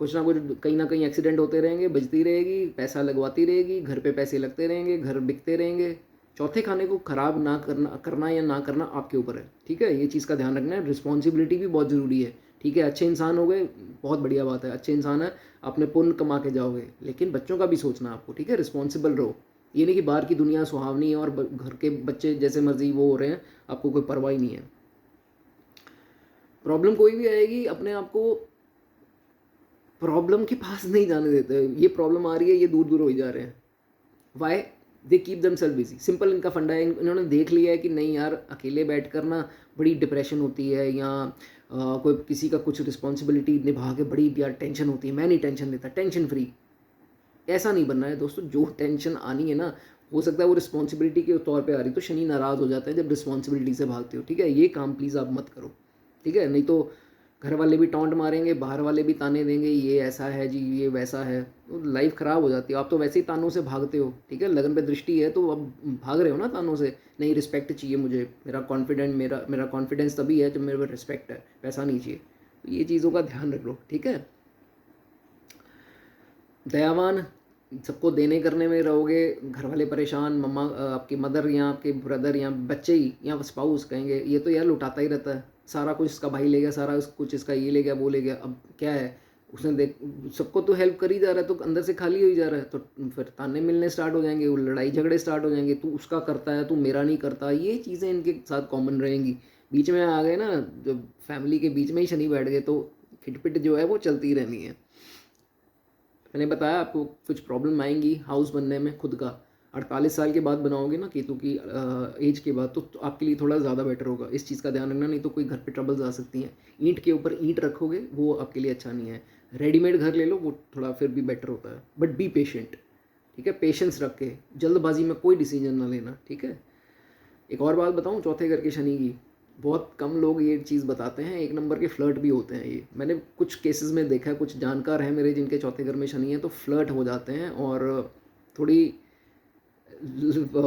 कुछ ना कहीं एक्सीडेंट होते रहेंगे, बजती रहेगी, पैसा लगवाती रहेगी, घर पे पैसे लगते रहेंगे, घर बिकते रहेंगे। चौथे खाने को ख़राब ना करना या ना करना आपके ऊपर है, ठीक है। ये चीज़ का ध्यान रखना है, रिस्पॉन्सिबिलिटी भी बहुत ज़रूरी है, ठीक है। अच्छे इंसान हो गए, बहुत बढ़िया बात है, अच्छे इंसान है, अपने पुण्य कमा के जाओगे, लेकिन बच्चों का भी सोचना आपको, ठीक है। रिस्पॉन्सिबल रहो, ये नहीं कि बाहर की दुनिया सुहावनी है और घर के बच्चे जैसे मर्जी वो हो रहे हैं, आपको कोई परवाह ही नहीं है। प्रॉब्लम कोई भी आएगी, अपने आप को प्रॉब्लम के पास नहीं जाने देते। ये प्रॉब्लम आ रही है, ये दूर दूर हो ही जा रहे हैं। Why? They keep themselves busy. Simple इनका फंडा है, इन्होंने देख लिया है कि नहीं यार, अकेले बैठ कर ना बड़ी डिप्रेशन होती है, या कोई किसी का कुछ रिस्पॉन्सिबिलिटी निभा के बड़ी यार टेंशन होती है, मैं नहीं टेंशन लेता, टेंशन फ्री। ऐसा नहीं बनना है दोस्तों। जो टेंशन आनी है ना, हो सकता है वो रिस्पॉन्सिबिलिटी के तौर पे आ रही, तो शनि नाराज़ हो जाता है जब रिस्पॉन्सिबिलिटी से भागते हो, ठीक है। ये काम प्लीज़ आप मत करो, ठीक है। नहीं तो घर वाले भी टॉन्ट मारेंगे, बाहर वाले भी ताने देंगे, ये ऐसा है जी, ये वैसा है, तो लाइफ ख़राब हो जाती है। आप तो वैसे ही तानों से भागते हो, ठीक है। लगन पे दृष्टि है तो अब भाग रहे हो ना तानों से। नहीं, रिस्पेक्ट चाहिए मुझे, मेरा कॉन्फिडेंस तभी है जब मेरे पर रिस्पेक्ट है, पैसा नहीं चाहिए। तो ये चीज़ों का ध्यान रख लो, ठीक है। दयावान, सबको देने करने में रहोगे, घर वाले परेशान, मम्मा आपकी मदर या आपके ब्रदर या बच्चे ही या स्पाउस कहेंगे ये तो यार लुटाता ही रहता है, सारा कुछ इसका भाई ले गया, सारा कुछ इसका ये ले गया, वो ले गया, अब क्या है, उसने देख सबको तो हेल्प कर ही जा रहा है, तो अंदर से खाली हो ही जा रहा है, तो फिर ताने मिलने स्टार्ट हो जाएंगे, वो लड़ाई झगड़े स्टार्ट हो जाएंगे, तू उसका करता है, तू मेरा नहीं करता, ये चीज़ें इनके साथ कॉमन रहेंगी। बीच में आ गए ना, जब फैमिली के बीच में ही शनि बैठ गए, तो खिटपिट जो है वो चलती रहनी है। मैंने बताया आपको कुछ प्रॉब्लम आएंगी हाउस बनने में खुद का। 48 साल के बाद बनाओगे ना केतु की एज के बाद, तो आपके लिए थोड़ा ज़्यादा बेटर होगा। इस चीज़ का ध्यान रखना, नहीं तो कोई घर पे ट्रबल्स आ सकती हैं। ईंट के ऊपर ईंट रखोगे वो आपके लिए अच्छा नहीं है। रेडीमेड घर ले लो, वो थोड़ा फिर भी बेटर होता है, बट बी पेशेंट, ठीक है। पेशेंस रख के जल्दबाजी में कोई डिसीजन ना लेना, ठीक है। एक और बात बताऊँ चौथे घर के शनि की, बहुत कम लोग ये चीज़ बताते हैं, एक नंबर के फ्लर्ट भी होते हैं ये। मैंने कुछ केसेस में देखा है, कुछ जानकार हैं मेरे जिनके चौथे घर में शनि है, तो फ्लर्ट हो जाते हैं, और थोड़ी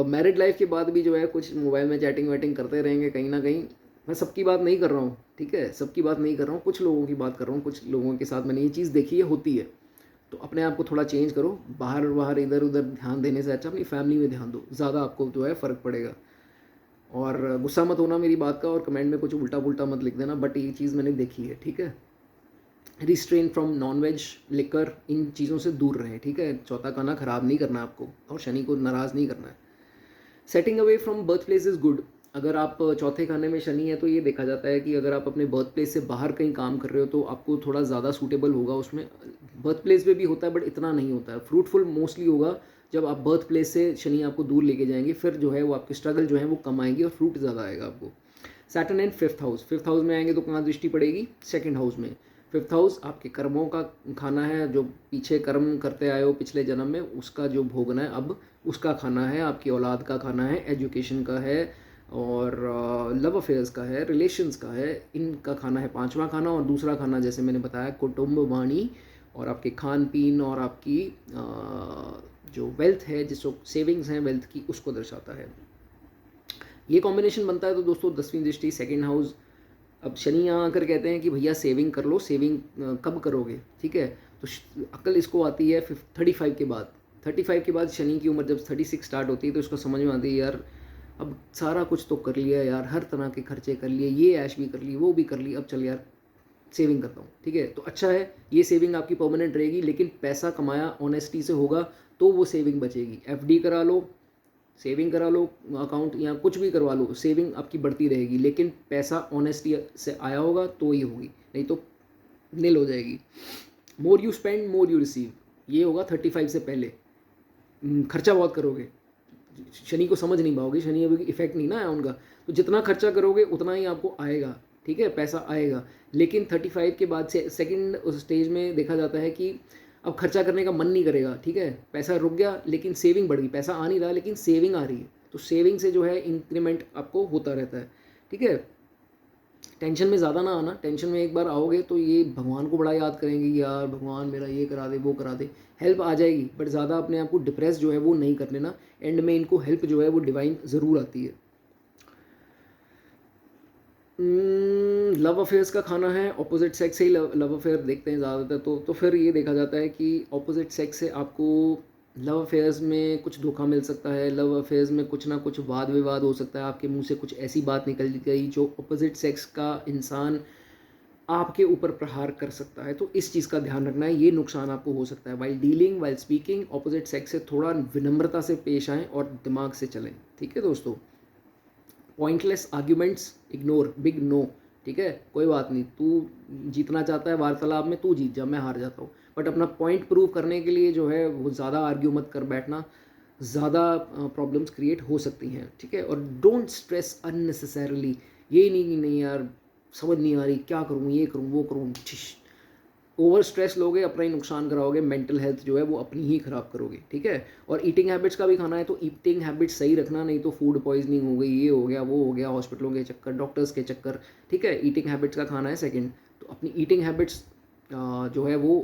मैरिड लाइफ के बाद भी जो है कुछ मोबाइल में चैटिंग वैटिंग करते रहेंगे कहीं ना कहीं। मैं सबकी बात नहीं कर रहा हूँ, ठीक है, सबकी बात नहीं कर रहा हूँ, कुछ लोगों की बात कर रहा हूँ। कुछ लोगों के साथ मैंने ये चीज़ देखी है, होती है। तो अपने आप को थोड़ा चेंज करो, बाहर इधर उधर ध्यान देने से अच्छा अपनी फैमिली में ध्यान दो, ज़्यादा आपको जो है फ़र्क पड़ेगा। और गुस्सा मत होना मेरी बात का, और कमेंट में कुछ उल्टा पुल्टा मत लिख देना, बट ये चीज़ मैंने देखी है, ठीक है। Restrain from non veg, liquor, इन चीज़ों से दूर रहें, ठीक है। चौथा खाना ख़राब नहीं करना आपको, और शनि को नाराज़ नहीं करना है। Setting away from birth place is good. अगर आप चौथे खाने में शनि है, तो ये देखा जाता है कि अगर आप अपने बर्थ प्लेस से बाहर कहीं काम कर रहे हो, तो आपको थोड़ा ज़्यादा सूटेबल होगा उसमें। बर्थ प्लेस पे भी होता है, बट इतना नहीं होता है। फ्रूटफुल मोस्टली होगा जब आप बर्थ प्लेस से शनि आपको दूर लेके जाएंगे, फिर जो है वो आपके स्ट्रगल जो है वो कम आएंगे और फ्रूट ज़्यादा आएगा आपको। सैटर्न एंड फिफ्थ हाउस में आएंगे तो कहाँ दृष्टि पड़ेगी? सेकंड हाउस में। फिफ्थ हाउस आपके कर्मों का खाना है, जो पीछे कर्म करते आए हो पिछले जन्म में, उसका जो भोगना है अब उसका खाना है, आपकी औलाद का खाना है, एजुकेशन का है, और लव अफेयर्स का है, रिलेशंस का है, इनका खाना है पांचवा खाना। और दूसरा खाना जैसे मैंने बताया कुटुंब वाणी, और आपके खान पीन, और आपकी जो वेल्थ है, जिसको सेविंग्स हैं वेल्थ की, उसको दर्शाता है। ये कॉम्बिनेशन बनता है। तो दोस्तों 10वीं दृष्टि सेकंड हाउस। अब शनि यहाँ आकर कहते हैं कि भैया सेविंग कर लो। सेविंग कब करोगे, ठीक है। तो अक्ल इसको आती है 35 के बाद। 35 के बाद शनि की उम्र जब 36 स्टार्ट होती है, तो इसको समझ में आती है यार अब सारा कुछ तो कर लिया यार, हर तरह के खर्चे कर लिए, ये ऐश भी कर ली, वो भी कर ली, अब चल यार सेविंग करता हूँ, ठीक है। तो अच्छा है, ये सेविंग आपकी परमानेंट रहेगी, लेकिन पैसा कमाया ऑनेस्टी से होगा तो वो सेविंग बचेगी। एफडी करा लो, सेविंग करा लो, अकाउंट या कुछ भी करवा लो, सेविंग आपकी बढ़ती रहेगी, लेकिन पैसा ऑनेस्टी से आया होगा तो ही होगी, नहीं तो नील हो जाएगी। More you spend more you receive, ये होगा 35 से पहले। खर्चा बहुत करोगे, शनि को समझ नहीं पाओगे, शनि अभी इफेक्ट नहीं ना आया उनका, तो जितना खर्चा करोगे उतना ही आपको आएगा, ठीक है, पैसा आएगा। लेकिन 35 के बाद से सेकंड स्टेज में देखा जाता है कि अब खर्चा करने का मन नहीं करेगा, ठीक है, पैसा रुक गया लेकिन सेविंग बढ़ गई, पैसा आ नहीं रहा लेकिन सेविंग आ रही है, तो सेविंग से जो है इंक्रीमेंट आपको होता रहता है, ठीक है। टेंशन में ज़्यादा ना आना, टेंशन में एक बार आओगे तो ये भगवान को बड़ा याद करेंगे कि यार भगवान मेरा ये करा दे, वो करा दे, हेल्प आ जाएगी, बट ज़्यादा अपने आप को डिप्रेस जो है वो नहीं कर लेना। एंड में इनको हेल्प जो है वो डिवाइन ज़रूर आती है। लव अफेयर्स का खाना है, ऑपोजिट सेक्स से ही लव अफेयर देखते हैं ज़्यादातर, तो फिर ये देखा जाता है कि ऑपोजिट सेक्स से आपको लव अफेयर्स में कुछ धोखा मिल सकता है, लव अफेयर्स में कुछ ना कुछ वाद विवाद हो सकता है, आपके मुंह से कुछ ऐसी बात निकल गई जो ऑपोजिट सेक्स का इंसान आपके ऊपर प्रहार कर सकता है। तो इस चीज़ का ध्यान रखना है, ये नुकसान आपको हो सकता है। While dealing, while speaking opposite sex से थोड़ा विनम्रता से पेश आएँ और दिमाग से चलें। ठीक है दोस्तों, pointless arguments ignore, big no. ठीक है, कोई बात नहीं, तू जीतना चाहता है वार्तालाप में, तू जीत जा, मैं हार जाता हूँ, बट अपना पॉइंट प्रूव करने के लिए जो है वो ज़्यादा आर्ग्यू मत कर बैठना, ज़्यादा प्रॉब्लम्स क्रिएट हो सकती हैं। ठीक है, और डोंट स्ट्रेस अननेसेसरली। ये नहीं कि नहीं यार समझ नहीं आ रही, क्या करूँ, ये करूँ वो करूँ, ओवर स्ट्रेस लोगे अपना ही नुकसान कराओगे, मेंटल हेल्थ जो है वो अपनी ही ख़राब करोगे। ठीक है, और ईटिंग हैबिट्स का भी खाना है तो ईटिंग हैबिट्स सही रखना, नहीं तो फूड पॉइजनिंग हो गई, ये हो गया वो हो गया, हॉस्पिटलों के चक्कर, डॉक्टर्स के चक्कर। ठीक है, ईटिंग हैबिट्स का खाना है सेकंड, तो अपनी ईटिंग हैबिट्स जो है वो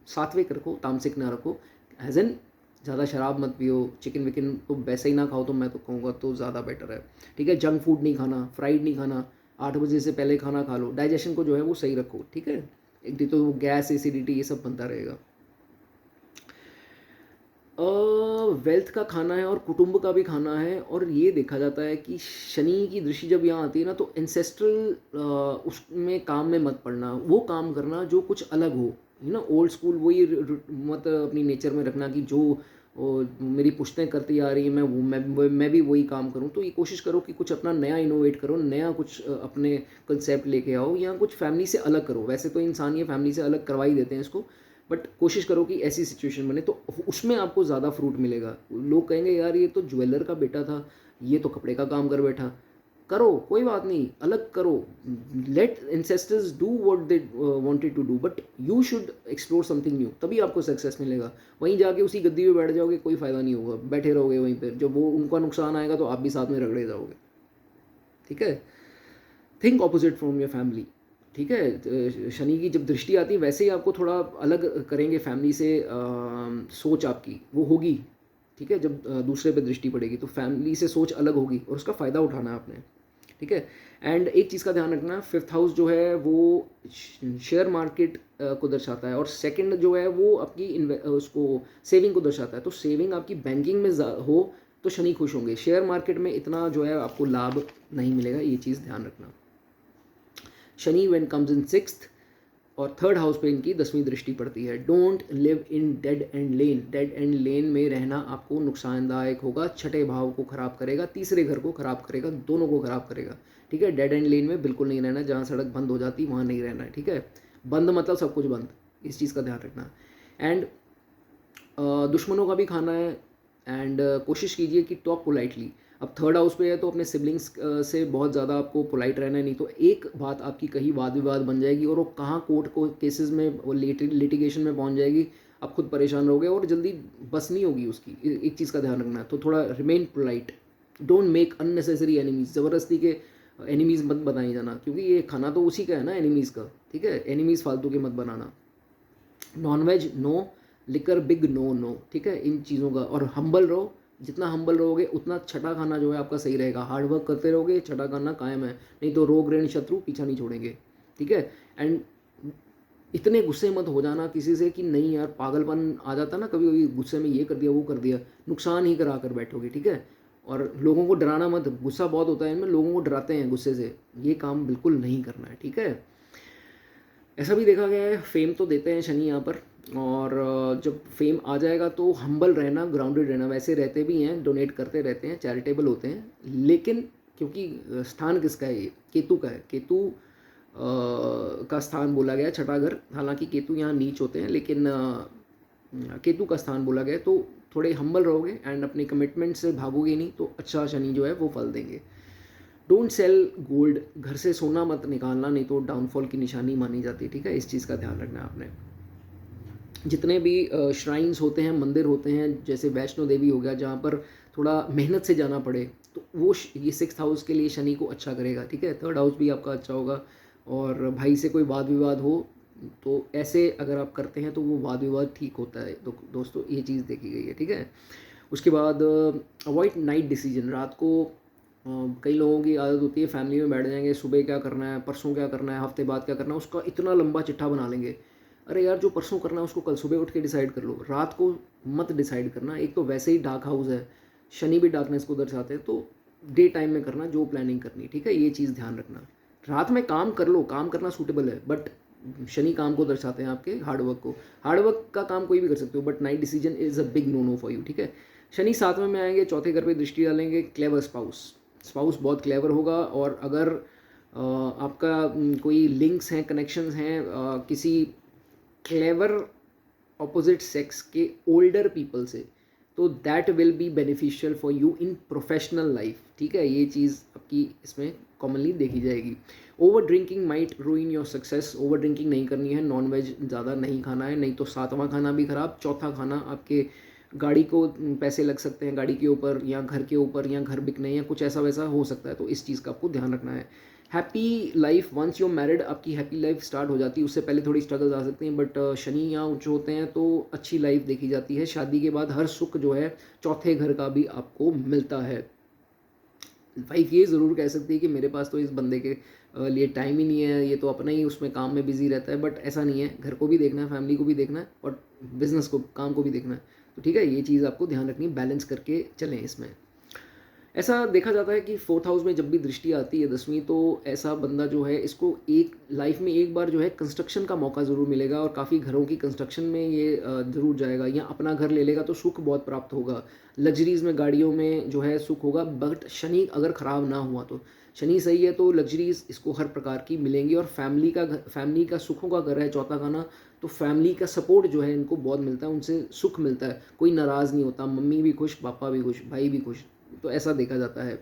सात्विक रखो, तामसिक ना रखो, एज एन ज़्यादा शराब मत पियो, चिकन विकन तो वैसे ही ना खाओ, तो मैं तो कहूँगा तो ज़्यादा बेटर है। ठीक है, जंक फूड नहीं खाना, फ्राइड नहीं खाना, 8 बजे से पहले खाना खा लो, डाइजेशन को जो है वो सही रखो। ठीक है, एक दिन तो गैस एसिडिटी ये सब बनता रहेगा। वेल्थ का खाना है और कुटुंब का भी खाना है, और ये देखा जाता है कि शनि की दृष्टि जब यहाँ आती है ना, तो एंसेस्ट्रल उसमें काम में मत पड़ना, वो काम करना जो कुछ अलग हो, यू नो, ओल्ड स्कूल वही मत अपनी नेचर में रखना कि जो मेरी पुश्तें करती आ रही हैं मैं भी वही काम करूं। तो ये कोशिश करो कि कुछ अपना नया इनोवेट करो, नया कुछ अपने कंसेप्ट लेके आओ, या कुछ फैमिली से अलग करो। वैसे तो इंसान ये फैमिली से अलग करवा ही देते हैं इसको, बट कोशिश करो कि ऐसी सिचुएशन बने तो उसमें आपको ज़्यादा फ्रूट मिलेगा। लोग कहेंगे यार ये तो ज्वेलर का बेटा था, ये तो कपड़े का काम कर बैठा, करो कोई बात नहीं, अलग करो, let ancestors do what they wanted to do, but you should explore something new, तभी आपको सक्सेस मिलेगा। वहीं जाके उसी गद्दी पे बैठ जाओगे, कोई फ़ायदा नहीं होगा, बैठे रहोगे वहीं पर, जब वो उनका नुकसान आएगा तो आप भी साथ में रगड़े जाओगे। ठीक है, think opposite from your family. ठीक है, शनि की जब दृष्टि आती है वैसे ही आपको थोड़ा अलग करेंगे फैमिली से, सोच आपकी वो होगी। ठीक है, जब दूसरे पे दृष्टि पड़ेगी तो फैमिली से सोच अलग होगी और उसका फ़ायदा उठाना है आपने। ठीक है, एंड एक चीज़ का ध्यान रखना, फिफ्थ हाउस जो है वो शेयर मार्केट को दर्शाता है, और सेकंड जो है वो आपकी उसको सेविंग को दर्शाता है। तो सेविंग आपकी बैंकिंग में हो तो शनि खुश होंगे, शेयर मार्केट में इतना जो है आपको लाभ नहीं मिलेगा, ये चीज़ ध्यान रखना। Shani when comes in sixth और थर्ड हाउस पे इनकी 10वीं दृष्टि पड़ती है। Don't live in dead end lane, dead end lane में रहना आपको नुकसानदायक होगा, छठे भाव को खराब करेगा, तीसरे घर को खराब करेगा, दोनों को खराब करेगा। ठीक है, डेड एंड लेन में बिल्कुल नहीं रहना है, जहाँ सड़क बंद हो जाती वहाँ नहीं रहना है। ठीक है, बंद मतलब सब कुछ बंद, इस चीज़ का ध्यान रखना। एंड दुश्मनों का भी खाना है, एंड कोशिश कीजिए कि टॉक पोलाइटली। अब थर्ड हाउस पे है तो अपने सिबलिंग्स से बहुत ज़्यादा आपको पोलाइट रहना है, नहीं तो एक बात आपकी कहीं वाद विवाद बन जाएगी और वो कहाँ कोर्ट को केसेस में वो लिटिगेशन में पहुंच जाएगी, आप खुद परेशान रहोगे और जल्दी बस नहीं होगी उसकी। एक चीज़ का ध्यान रखना है, तो थोड़ा remain polite, don't make unnecessary enemies, ज़बरदस्ती के एनिमीज़ मत बनाए जाना, क्योंकि ये खाना तो उसी का है ना एनिमीज़ का। ठीक है, एनिमीज़ फालतू के मत बनाना। Non veg no, liquor big no no. ठीक है, इन चीज़ों का, और हम्बल रहो, जितना हम्बल रहोगे उतना छठा खाना जो है आपका सही रहेगा। हार्ड वर्क करते रहोगे, छठा खाना कायम है, नहीं तो रोग ऋण शत्रु पीछा नहीं छोड़ेंगे। ठीक है, एंड इतने गुस्से मत हो जाना किसी से कि नहीं यार, पागलपन आ जाता ना कभी कभी, गुस्से में ये कर दिया वो कर दिया, नुकसान ही करा कर बैठोगे। ठीक है, और लोगों को डराना मत, गुस्सा बहुत होता है इनमें, लोगों को डराते हैं गुस्से से, ये काम बिल्कुल नहीं करना है। ठीक है, ऐसा भी देखा गया है, फेम तो देते हैं शनि यहाँ पर, और जब फेम आ जाएगा तो हम्बल रहना, ग्राउंडेड रहना। वैसे रहते भी हैं, डोनेट करते रहते हैं, चैरिटेबल होते हैं, लेकिन क्योंकि स्थान किसका है, ये केतु का है, केतु का स्थान बोला गया छठा घर। हालांकि केतु यहाँ नीच होते हैं, लेकिन केतु का स्थान बोला गया, तो थोड़े हम्बल रहोगे एंड अपने कमिटमेंट से भागोगे नहीं तो अच्छा शनि जो है वो फल देंगे। डोंट सेल गोल्ड, घर से सोना मत निकालना, नहीं तो डाउनफॉल की निशानी मानी जाती है। ठीक है, इस चीज़ का ध्यान रखना है आपने। जितने भी श्राइन्स होते हैं, मंदिर होते हैं, जैसे वैष्णो देवी हो गया, जहाँ पर थोड़ा मेहनत से जाना पड़े, तो वो ये सिक्स्थ हाउस के लिए शनि को अच्छा करेगा। ठीक है, थर्ड हाउस भी आपका अच्छा होगा, और भाई से कोई वाद विवाद हो तो ऐसे अगर आप करते हैं तो वो वाद विवाद ठीक होता है। तो दोस्तों ये चीज़ देखी गई है। ठीक है, उसके बाद अवॉइड नाइट डिसीजन, रात को कई लोगों की आदत होती है फैमिली में बैठ जाएंगे, सुबह क्या करना है, परसों क्या करना है, हफ्ते बाद क्या करना है, उसका इतना लंबा चिट्ठा बना लेंगे। अरे यार, जो परसों करना है उसको कल सुबह उठ के डिसाइड कर लो, रात को मत डिसाइड करना। एक तो वैसे ही डार्क हाउस है, शनि भी डार्कनेस को दर्शाते हैं, तो डे टाइम में करना जो प्लानिंग करनी, ठीक है, ये चीज़ ध्यान रखना। रात में काम कर लो, काम करना सूटेबल है, बट शनि काम को दर्शाते हैं आपके हार्डवर्क को। हार्डवर्क का काम कोई भी कर सकते हो, but night decision is a big no no for you, ठीक है। शनि 7वें में आएंगे, चौथे घर पे दृष्टि डालेंगे, क्लेवर स्पाउस। स्पाउस बहुत क्लेवर होगा, और अगर आपका कोई लिंक्स हैं, कनेक्शंस हैं किसी क्लेवर ऑपोजिट सेक्स के ओल्डर पीपल से, तो that will be beneficial for you in professional life, ठीक है। ये चीज़ आपकी इसमें कॉमनली देखी जाएगी। Over drinking might रूइन your success. Over drinking नहीं करनी है, नॉन वेज ज़्यादा नहीं खाना है, नहीं तो 7वां खाना भी खराब, चौथा खाना आपके गाड़ी को पैसे लग सकते हैं, गाड़ी के ऊपर या घर के ऊपर, या घर बिकने या कुछ ऐसा वैसा हो सकता है, तो इस चीज़ का आपको ध्यान रखना है। Happy life once you married, आपकी हैप्पी लाइफ स्टार्ट हो जाती है, उससे पहले थोड़ी स्ट्रगल्स आ सकती हैं, बट शनि यहाँ उच्च होते हैं तो अच्छी लाइफ देखी जाती है। शादी के बाद हर सुख जो है चौथे घर का भी आपको मिलता है। वाइफ ये ज़रूर कह सकती है कि मेरे पास तो इस बंदे के लिए टाइम ही नहीं है, ये तो अपना ही उसमें काम में बिजी रहता है, बट ऐसा नहीं है, घर को भी देखना है, फैमिली को भी देखना है, और बिजनेस को, काम को भी देखना है, तो ठीक है, ये चीज़ आपको ध्यान रखनी है, बैलेंस करके चलें इसमें। ऐसा देखा जाता है कि 4th हाउस में जब भी दृष्टि आती है 10वीं, तो ऐसा बंदा जो है, इसको एक लाइफ में एक बार जो है कंस्ट्रक्शन का मौका ज़रूर मिलेगा, और काफ़ी घरों की कंस्ट्रक्शन में ये ज़रूर जाएगा, या अपना घर ले लेगा तो सुख बहुत प्राप्त होगा, लग्जरीज़ में, गाड़ियों में जो है सुख होगा। बट शनि अगर ख़राब ना हुआ तो, शनि सही है तो लग्जरीज़ इसको हर प्रकार की मिलेंगी, और फैमिली का घर, फैमिली का सुखों का घर है चौथा खाना, तो फैमिली का सपोर्ट जो है इनको बहुत मिलता है, उनसे सुख मिलता है, कोई नाराज़ नहीं होता, मम्मी भी खुश, पापा भी खुश, भाई भी खुश, तो ऐसा देखा जाता है।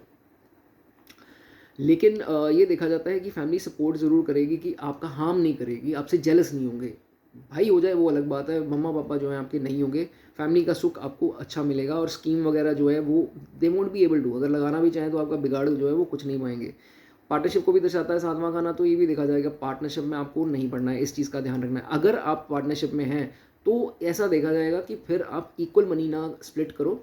लेकिन ये देखा जाता है कि फैमिली सपोर्ट ज़रूर करेगी, कि आपका हार्म नहीं करेगी, आपसे जेलस नहीं होंगे। भाई हो जाए वो अलग बात है, मम्मा पापा जो हैं आपके नहीं होंगे, फैमिली का सुख आपको अच्छा मिलेगा, और स्कीम वगैरह जो है वो they won't be able to, अगर लगाना भी चाहें तो आपका बिगाड़ जो है वो कुछ नहीं पाएंगे। पार्टनरशिप को भी दर्शाता है 7वां खाना, तो ये भी देखा जाएगा पार्टनरशिप में आपको नहीं पड़ना है, इस चीज़ का ध्यान रखना है। अगर आप पार्टनरशिप में हैं तो ऐसा देखा जाएगा कि फिर आप इक्वल मनी ना स्प्लिट करो,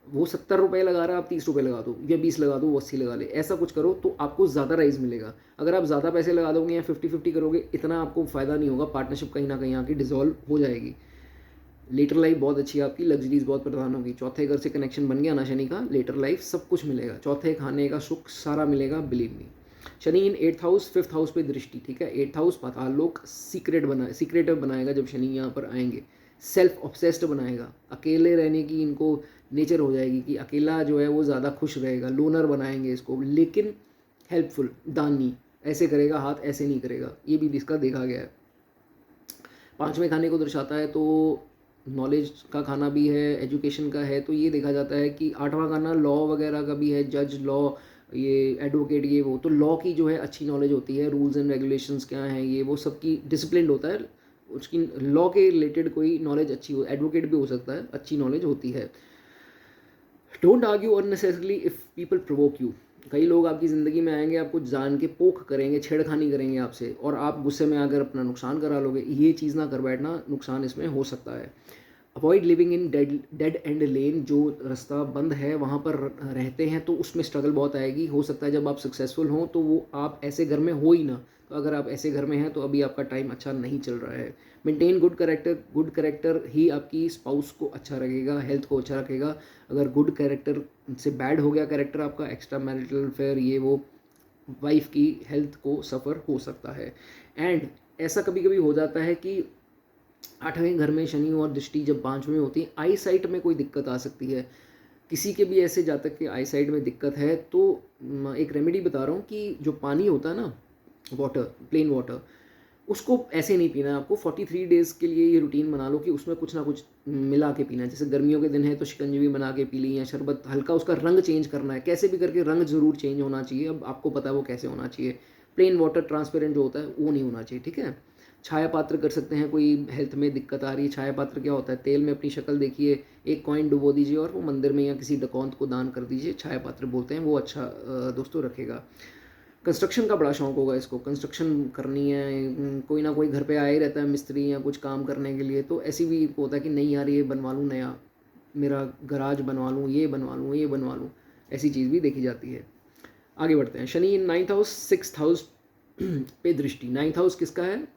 वो 70 रुपये लगा रहा है, आप 30 रुपये लगा दो, या 20 लगा दो, वो 80 लगा ले, ऐसा कुछ करो तो आपको ज़्यादा राइज मिलेगा। अगर आप ज़्यादा पैसे लगा दोगे या 50-50 करोगे, इतना आपको फ़ायदा नहीं होगा, पार्टनरशिप कहीं ना कहीं आके डिजॉल्व हो जाएगी। लेटर लाइफ बहुत अच्छी है आपकी, लग्जरीज बहुत प्रदान होगी, चौथे घर से कनेक्शन बन गया ना शनि का, लेटर लाइफ सब कुछ मिलेगा, चौथे खाने का सुख सारा मिलेगा, बिलीव मी। शनि इन 8th हाउस, 5th हाउस पे दृष्टि, ठीक है। 8th हाउस पाताल लोक, सीक्रेटिव बनाएगा जब शनि यहाँ पर आएंगे, सेल्फ ऑब्सेस्ड बनाएगा, अकेले रहने की इनको नेचर हो जाएगी, कि अकेला जो है वो ज़्यादा खुश रहेगा, लोनर बनाएंगे इसको, लेकिन हेल्पफुल, दानी, ऐसे करेगा हाथ, ऐसे नहीं करेगा, ये भी इसका देखा गया है। 5वें खाने को दर्शाता है, तो नॉलेज का खाना भी है, एजुकेशन का है, तो ये देखा जाता है कि 8वां खाना लॉ वगैरह का भी है, जज, लॉ, ये एडवोकेट, ये वो, तो लॉ की जो है अच्छी नॉलेज होती है, रूल्स एंड रेगुलेशंस क्या हैं, ये वो सबकी डिसिप्लिन होता है, उसकी लॉ के रिलेटेड कोई नॉलेज अच्छी हो, एडवोकेट भी हो सकता है, अच्छी नॉलेज होती है। Don't argue unnecessarily if people provoke you. कई लोग आपकी ज़िंदगी में आएंगे, आपको जान के पोक करेंगे, छेड़खानी करेंगे आपसे, और आप गुस्से में आकर अपना नुकसान करा लोगे, ये चीज़ ना कर बैठना, नुकसान इसमें हो सकता है। Avoid living in dead end lane, जो रास्ता बंद है वहाँ पर रहते हैं तो उसमें स्ट्रगल बहुत आएगी, हो सकता है जब आप सक्सेसफुल हों तो वो आप ऐसे घर में हो ही ना, तो अगर आप ऐसे घर में हैं तो अभी आपका टाइम अच्छा नहीं चल रहा है। मेंटेन गुड करेक्टर ही आपकी स्पाउस को अच्छा रखेगा, हेल्थ को अच्छा रखेगा। अगर गुड कैरेक्टर से बैड हो गया कैरेक्टर आपका, एक्स्ट्रा मैरिटल अफेयर, ये वो, वाइफ की हेल्थ को सफ़र हो सकता है। एंड ऐसा कभी कभी हो जाता है कि 8वें घर में शनि और दृष्टि जब 5वें होती है, आई साइट में कोई दिक्कत आ सकती है। किसी के भी ऐसे जातक के आई साइट में दिक्कत है तो एक रेमेडी बता रहा हूँ, कि जो पानी होता है ना, वाटर, प्लेन वाटर, उसको ऐसे नहीं पीना है आपको। 43 डेज़ के लिए ये रूटीन बना लो कि उसमें कुछ ना कुछ मिला के पीना है। जैसे गर्मियों के दिन है तो शिकंजवी बना के पी ली, या शरबत, हल्का उसका रंग चेंज करना है, कैसे भी करके रंग ज़रूर चेंज होना चाहिए। अब आपको पता है वो कैसे होना चाहिए, प्लेन वाटर ट्रांसपेरेंट जो होता है वो नहीं होना चाहिए, ठीक है। छाया पात्र कर सकते हैं, कोई हेल्थ में दिक्कत आ रही है, छाया पात्र क्या होता है, तेल में अपनी शक्ल देखिए, एक कॉइन डुबो दीजिए और वो मंदिर में या किसी डकौंत को दान कर दीजिए, छाया पात्र बोलते हैं, वो अच्छा दोस्तों रखेगा। कंस्ट्रक्शन का बड़ा शौक होगा इसको, कंस्ट्रक्शन करनी है, कोई ना कोई घर पे आया ही रहता है मिस्त्री या कुछ काम करने के लिए, तो ऐसी भी होता है कि नहीं यार ये बनवा लूँ नया, मेरा गराज बनवा लूँ, ये बनवा लूँ, ये बनवा लूँ, ऐसी चीज़ भी देखी जाती है। आगे बढ़ते हैं। शनि इन 9th हाउस 6th हाउस पे दृष्टि। 9th हाउस किसका है?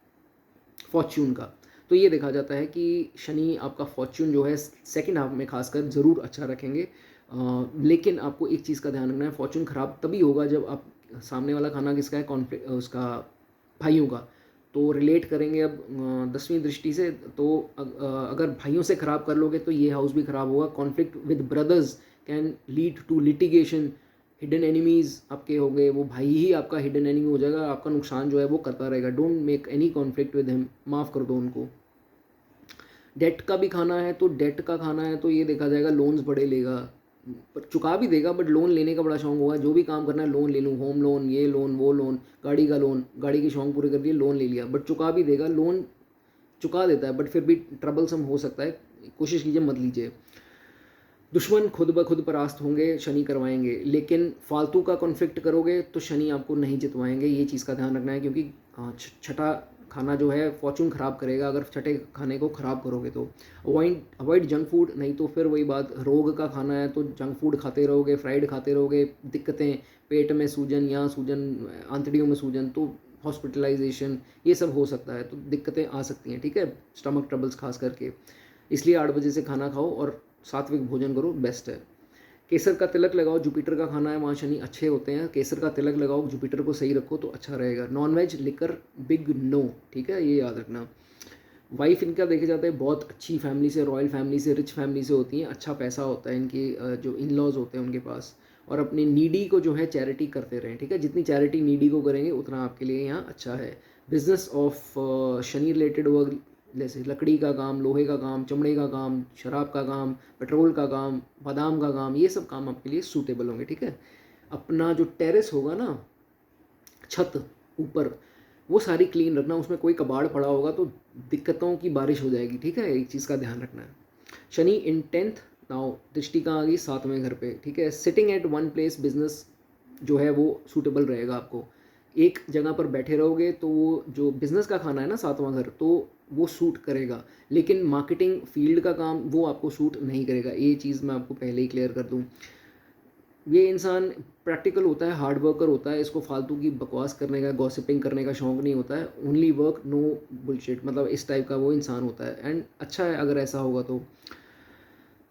फॉर्च्यून का। तो ये देखा जाता है कि शनि आपका फॉर्च्यून जो है सेकंड हाफ में खासकर ज़रूर अच्छा रखेंगे। लेकिन आपको एक चीज़ का ध्यान रखना है, फॉर्च्यून ख़राब तभी होगा जब आप, सामने वाला खाना किसका है? कॉन्फ्लिक्ट उसका, भाइयों का। तो रिलेट करेंगे अब 10वीं दृष्टि से, तो अगर भाइयों से ख़राब कर लोगे तो ये हाउस भी ख़राब होगा। Conflict with brothers can lead to litigation. Hidden enemies आपके हो गए, वो भाई ही आपका हिडन एनिमी हो जाएगा, आपका नुकसान जो है वो करता रहेगा। Don't make any conflict with him, माफ़ कर दो उनको। डेट का भी खाना है, तो डेट का खाना है तो ये देखा जाएगा लोन्स बड़े लेगा, पर चुका भी देगा, बट लोन लेने का बड़ा शौक होगा। जो भी काम करना है लोन ले लूँ, होम लोन, ये लोन, वो लोन, गाड़ी का लोन, गाड़ी के शौक पूरे कर दिए, लोन ले लिया, बट चुका भी देगा। लोन चुका देता है बट फिर भी ट्रबलसम हो सकता है, कोशिश कीजिए मत लीजिए। दुश्मन खुद ब खुद परास्त होंगे, शनि करवाएंगे। लेकिन फालतू का कॉन्फ्लिक्ट करोगे तो शनि आपको नहीं जितवाएंगे, ये चीज़ का ध्यान रखना है, क्योंकि छठा खाना जो है फॉर्चून ख़राब करेगा अगर छठे खाने को ख़राब करोगे तो। अवॉइड जंक फूड, नहीं तो फिर वही बात, रोग का खाना है तो जंक फूड खाते रहोगे, फ्राइड खाते रहोगे, दिक्कतें, पेट में सूजन, यहाँ सूजन, आंतड़ियों में सूजन, तो हॉस्पिटलाइजेशन, ये सब हो सकता है, तो दिक्कतें आ सकती हैं, ठीक है, स्टमक ट्रबल्स खास करके। इसलिए 8 बजे से खाना खाओ और सात्विक भोजन करो, बेस्ट है। केसर का तिलक लगाओ, जुपिटर का खाना है, वहाँ शनि अच्छे होते हैं। केसर का तिलक लगाओ, जुपिटर को सही रखो तो अच्छा रहेगा। नॉनवेज, लिकर, बिग नो, ठीक है, ये याद रखना। वाइफ इनका देखे जाता है बहुत अच्छी फैमिली से, रॉयल फैमिली से, रिच फैमिली से होती हैं, अच्छा पैसा होता है इनके, जो इन लॉज होते हैं उनके पास। और अपनी नीडी को जो है चैरिटी करते रहें, ठीक है, जितनी चैरिटी नीडी को करेंगे उतना आपके लिए यहाँ अच्छा है। Business of Shani related work, जैसे लकड़ी का काम, लोहे का काम, चमड़े का काम, शराब का काम, पेट्रोल का काम, बादाम का काम, ये सब काम आपके लिए सूटेबल होंगे, ठीक है। अपना जो टेरेस होगा ना, छत ऊपर, वो सारी क्लीन रखना, उसमें कोई कबाड़ पड़ा होगा तो दिक्कतों की बारिश हो जाएगी, ठीक है, एक चीज़ का ध्यान रखना है। शनि इन 10th, नाउ दृष्टि कहाँ आ गई? 7वें घर पे, ठीक है। Sitting at one place, business जो है वो सूटेबल रहेगा आपको। एक जगह पर बैठे रहोगे तो वो जो बिज़नेस का खाना है ना 7वां घर, तो वो सूट करेगा। लेकिन मार्केटिंग फील्ड का काम वो आपको सूट नहीं करेगा, ये चीज़ मैं आपको पहले ही क्लियर कर दूँ। ये इंसान प्रैक्टिकल होता है, हार्ड वर्कर होता है, इसको फालतू की बकवास करने का, गॉसिपिंग करने का शौक नहीं होता है। ओनली वर्क, नो बुलशिट, मतलब इस टाइप का वो इंसान होता है। एंड अच्छा है अगर ऐसा होगा तो।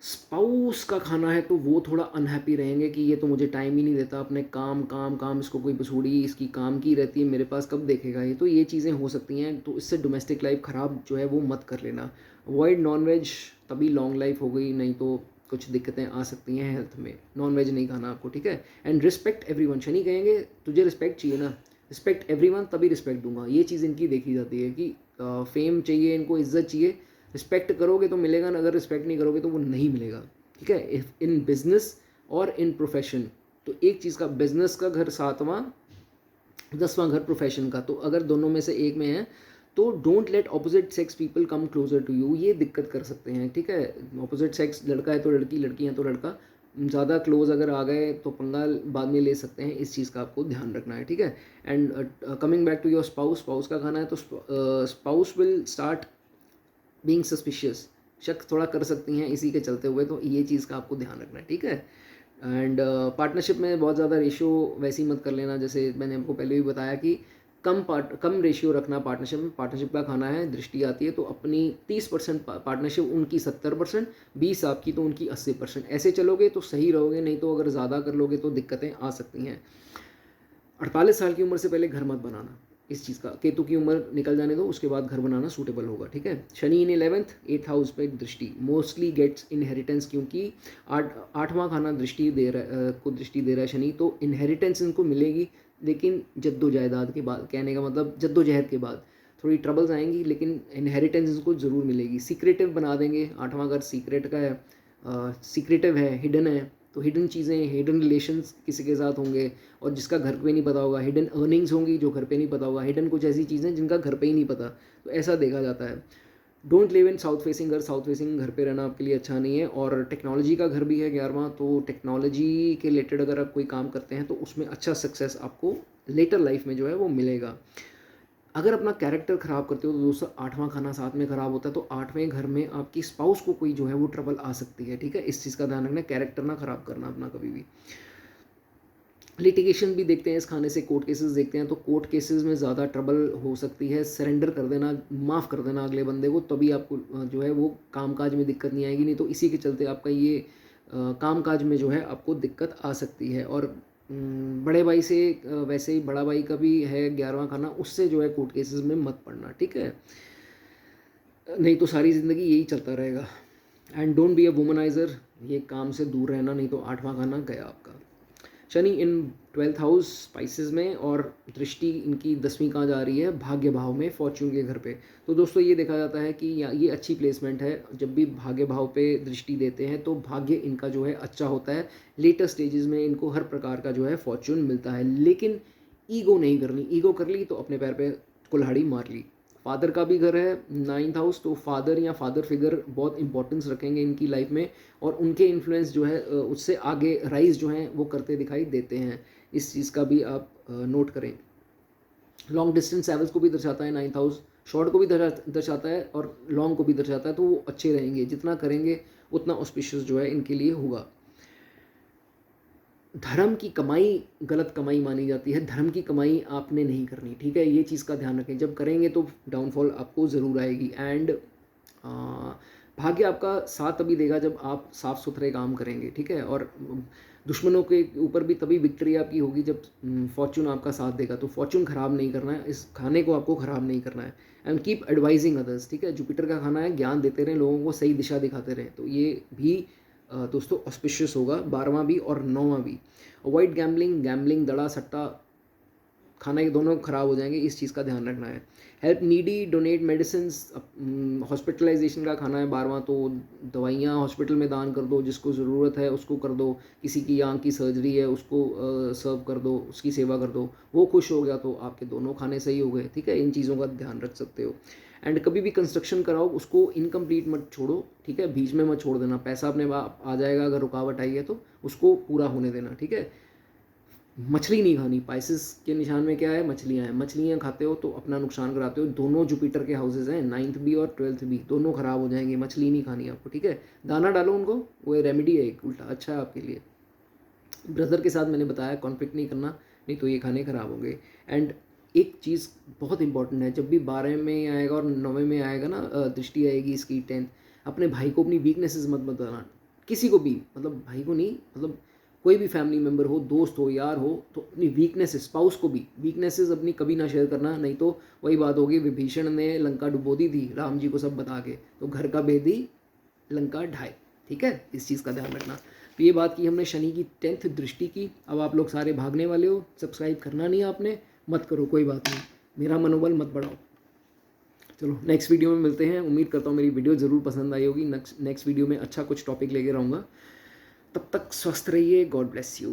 स्पाउस का खाना है तो वो थोड़ा अनहैप्पी रहेंगे कि ये तो मुझे टाइम ही नहीं देता, अपने काम काम काम, इसको कोई बसूड़ी इसकी काम की रहती है, मेरे पास कब देखेगा ये, तो ये चीज़ें हो सकती हैं। तो इससे डोमेस्टिक लाइफ ख़राब जो है वो मत कर लेना। अवॉइड नॉनवेज, तभी लॉन्ग लाइफ हो गई, नहीं तो कुछ दिक्कतें आ सकती हैं हेल्थ में। नॉनवेज नहीं खाना आपको, ठीक है। एंड रिस्पेक्ट एवरीवन, शनि कहेंगे तुझे रिस्पेक्ट चाहिए ना, रिस्पेक्ट एवरीवन तभी रिस्पेक्ट दूंगा, ये चीज़ इनकी देखी जाती है कि फेम चाहिए इनको, इज्जत चाहिए, रिस्पेक्ट करोगे तो मिलेगा ना, अगर रिस्पेक्ट नहीं करोगे तो वो नहीं मिलेगा, ठीक है। इफ इन बिजनेस और इन प्रोफेशन, तो एक चीज़ का, बिजनेस का घर 7वां, 10वां घर प्रोफेशन का, तो अगर दोनों में से एक में है तो don't let opposite sex people come closer to you, ये दिक्कत कर सकते हैं, ठीक है। ऑपोजिट सेक्स, लड़का है तो लड़की, लड़की है तो लड़का, ज़्यादा क्लोज अगर आ गए तो पंगा बाद में ले सकते हैं, इस चीज़ का आपको ध्यान रखना है, ठीक है। And coming back to your spouse, spouse का खाना है तो spouse will start being suspicious, शक थोड़ा कर सकती हैं इसी के चलते हुए, तो ये चीज़ का आपको ध्यान रखना है, ठीक है। एंड पार्टनरशिप में बहुत ज़्यादा रेशियो वैसे ही मत कर लेना, जैसे मैंने आपको पहले भी बताया कि कम रेशियो रखना पार्टनरशिप में। पार्टनरशिप का खाना है, दृष्टि आती है तो अपनी 30% पार्टनरशिप, उनकी 70%, 20 आपकी तो उनकी 80%, ऐसे चलोगे तो सही रहोगे। नहीं तो अगर ज़्यादा कर लोगे तो दिक्कतें आ सकती हैं। 48 साल की उम्र से पहले घर मत बनाना, इस चीज़ का, केतु की उम्र निकल जाने दो, उसके बाद घर बनाना सूटेबल होगा, ठीक है। शनि इन 11th, 8th हाउस पे दृष्टि, मोस्टली गेट्स इनहेरिटेंस, क्योंकि 8वां खाना दृष्टि दे रहा है, को दृष्टि दे रहा है शनि, तो इनहेरिटेंस इनको मिलेगी, लेकिन जद्दोजहद के बाद, कहने का मतलब जद्दोजहद के बाद थोड़ी ट्रबल्स आएंगी, लेकिन इनहेरिटेंस इनको ज़रूर मिलेगी। सीक्रेटिव बना देंगे, 8वां घर सीक्रेट का है, सीक्रेटिव है, हिडन है, तो हिडन चीज़ें, हिडन रिलेशंस किसी के साथ होंगे, और जिसका घर पे नहीं पता होगा। हिडन अर्निंग्स होंगी जो घर पे नहीं पता होगा। हिडन कुछ ऐसी चीज़ें जिनका घर पे ही नहीं पता, तो ऐसा देखा जाता है। Don't live in south facing घर, साउथ फेसिंग घर पे रहना आपके लिए अच्छा नहीं है। और टेक्नोलॉजी का घर भी है 11वां, तो टेक्नोलॉजी के रिलेटेड अगर आप कोई काम करते हैं तो उसमें अच्छा सक्सेस आपको लेटर लाइफ में जो है वो मिलेगा। अगर अपना कैरेक्टर ख़राब करते हो तो दोस्तों 8वां खाना साथ में ख़राब होता है, तो 8वें घर में आपकी स्पाउस को कोई जो है वो ट्रबल आ सकती है, ठीक है। इस चीज़ का ध्यान रखना, कैरेक्टर ना ख़राब करना अपना कभी भी। लिटिगेशन भी देखते हैं इस खाने से, कोर्ट केसेस देखते हैं, तो कोर्ट केसेस में ज़्यादा ट्रबल हो सकती है। सरेंडर कर देना, माफ़ कर देना अगले बंदे को, तभी आपको जो है वो कामकाज में दिक्कत नहीं आएगी। नहीं तो इसी के चलते आपका ये कामकाज में जो है आपको दिक्कत आ सकती है। और बड़े भाई से वैसे ही बड़ा भाई का भी है 11वां खाना, उससे जो है कोर्ट केसेस में मत पड़ना, ठीक है? नहीं तो सारी ज़िंदगी यही चलता रहेगा। एंड डोंट बी अ वुमनाइज़र, ये काम से दूर रहना, नहीं तो 8वां खाना गया आपका। शनि इन 12th हाउस स्पाइसेस में, और दृष्टि इनकी 10वीं कहाँ जा रही है? भाग्य भाव में, फॉर्च्यून के घर पे। तो दोस्तों ये देखा जाता है कि ये अच्छी प्लेसमेंट है। जब भी भाग्य भाव पे दृष्टि देते हैं तो भाग्य इनका जो है अच्छा होता है। लेटर स्टेजेस में इनको हर प्रकार का जो है फॉर्च्यून मिलता है। लेकिन ईगो नहीं करनी, ईगो कर ली तो अपने पैर पे कुल्हाड़ी मार ली। फादर का भी घर है 9th हाउस, तो फादर या फादर फिगर बहुत इंपॉर्टेंस रखेंगे इनकी लाइफ में, और उनके इन्फ्लुएंस जो है उससे आगे राइज जो हैं वो करते दिखाई देते हैं। इस चीज़ का भी आप नोट करें। लॉन्ग डिस्टेंस ट्रैवल्स को भी दर्शाता है 9th हाउस, शॉर्ट को भी दर्शाता है और लॉन्ग को भी दर्शाता है। तो वो अच्छे रहेंगे, जितना करेंगे उतना ऑस्पिशियस जो है इनके लिए होगा। धर्म की कमाई गलत कमाई मानी जाती है, धर्म की कमाई आपने नहीं करनी, ठीक है? ये चीज़ का ध्यान रखें, जब करेंगे तो डाउनफॉल आपको ज़रूर आएगी। एंड भाग्य आपका साथ तभी देगा जब आप साफ़ सुथरे काम करेंगे, ठीक है? और दुश्मनों के ऊपर भी तभी विक्ट्री आपकी होगी जब फॉर्च्यून आपका साथ देगा। तो फॉर्च्यून ख़राब नहीं करना है, इस खाने को आपको ख़राब नहीं करना है। एंड कीप एडवाइजिंग अदर्स, ठीक है? जुपिटर का खाना है, ज्ञान देते रहें, लोगों को सही दिशा दिखाते रहें। तो ये भी दोस्तों ऑस्पिशियस होगा, 12वां भी और 9वां भी। अवॉइड गैम्बलिंग, गैम्बलिंग दड़ा सट्टा खाना, ये दोनों ख़राब हो जाएंगे, इस चीज़ का ध्यान रखना है। Help needy, donate medicine, hospitalisation का खाना है 12वां, तो दवाइयाँ हॉस्पिटल में दान कर दो, जिसको ज़रूरत है उसको कर दो। किसी की आँख की सर्जरी है उसको सर्व कर दो, उसकी सेवा कर दो, वो खुश हो गया तो आपके दोनों खाने सही हो गए, ठीक है? इन चीज़ों का ध्यान रख सकते हो। एंड कभी भी कंस्ट्रक्शन कराओ उसको इनकम्प्लीट मत छोड़ो, ठीक है? बीच में मत छोड़ देना, पैसा अपने आप आ जाएगा, अगर रुकावट आई है तो उसको पूरा होने देना, ठीक है? मछली नहीं खानी, पाइसेस के निशान में क्या है? मछलियाँ हैं। मछलियाँ खाते हो तो अपना नुकसान कराते हो। दोनों जुपिटर के हाउसेज हैं, 9th भी और 12th भी, दोनों खराब हो जाएंगे। मछली नहीं खानी आपको, ठीक है? दाना डालो उनको, वो रेमेडी है एक उल्टा, अच्छा है आपके लिए। ब्रदर के साथ मैंने बताया कॉन्फ्लिक्ट नहीं करना, नहीं तो ये खाने खराब होंगे। एंड एक चीज़ बहुत इंपॉर्टेंट है, जब भी 12 में आएगा और 9वें में आएगा ना, दृष्टि आएगी इसकी 10th, अपने भाई को अपनी वीकनेसेस मत बताना, किसी को भी, मतलब भाई को नहीं, मतलब कोई भी फैमिली मेम्बर हो, दोस्त हो, यार हो, तो अपनी वीकनेसेस, स्पाउस को भी वीकनेसेस अपनी कभी ना शेयर करना। नहीं तो वही बात होगी, विभीषण ने लंका डुबो दी थी राम जी को सब बता के, तो घर का भेदी लंका ढाई, ठीक है? इस चीज़ का ध्यान रखना। तो ये बात की हमने शनि की 10th दृष्टि की। अब आप लोग सारे भागने वाले हो, सब्सक्राइब करना नहीं आपने, मत करो, कोई बात नहीं, मेरा मनोबल मत बढ़ाओ। चलो नेक्स्ट वीडियो में मिलते हैं। उम्मीद करता हूँ मेरी वीडियो ज़रूर पसंद आई होगी। नेक्स्ट वीडियो में अच्छा कुछ टॉपिक लेके रहूँगा। तब तक स्वस्थ रहिए, गॉड ब्लेस यू।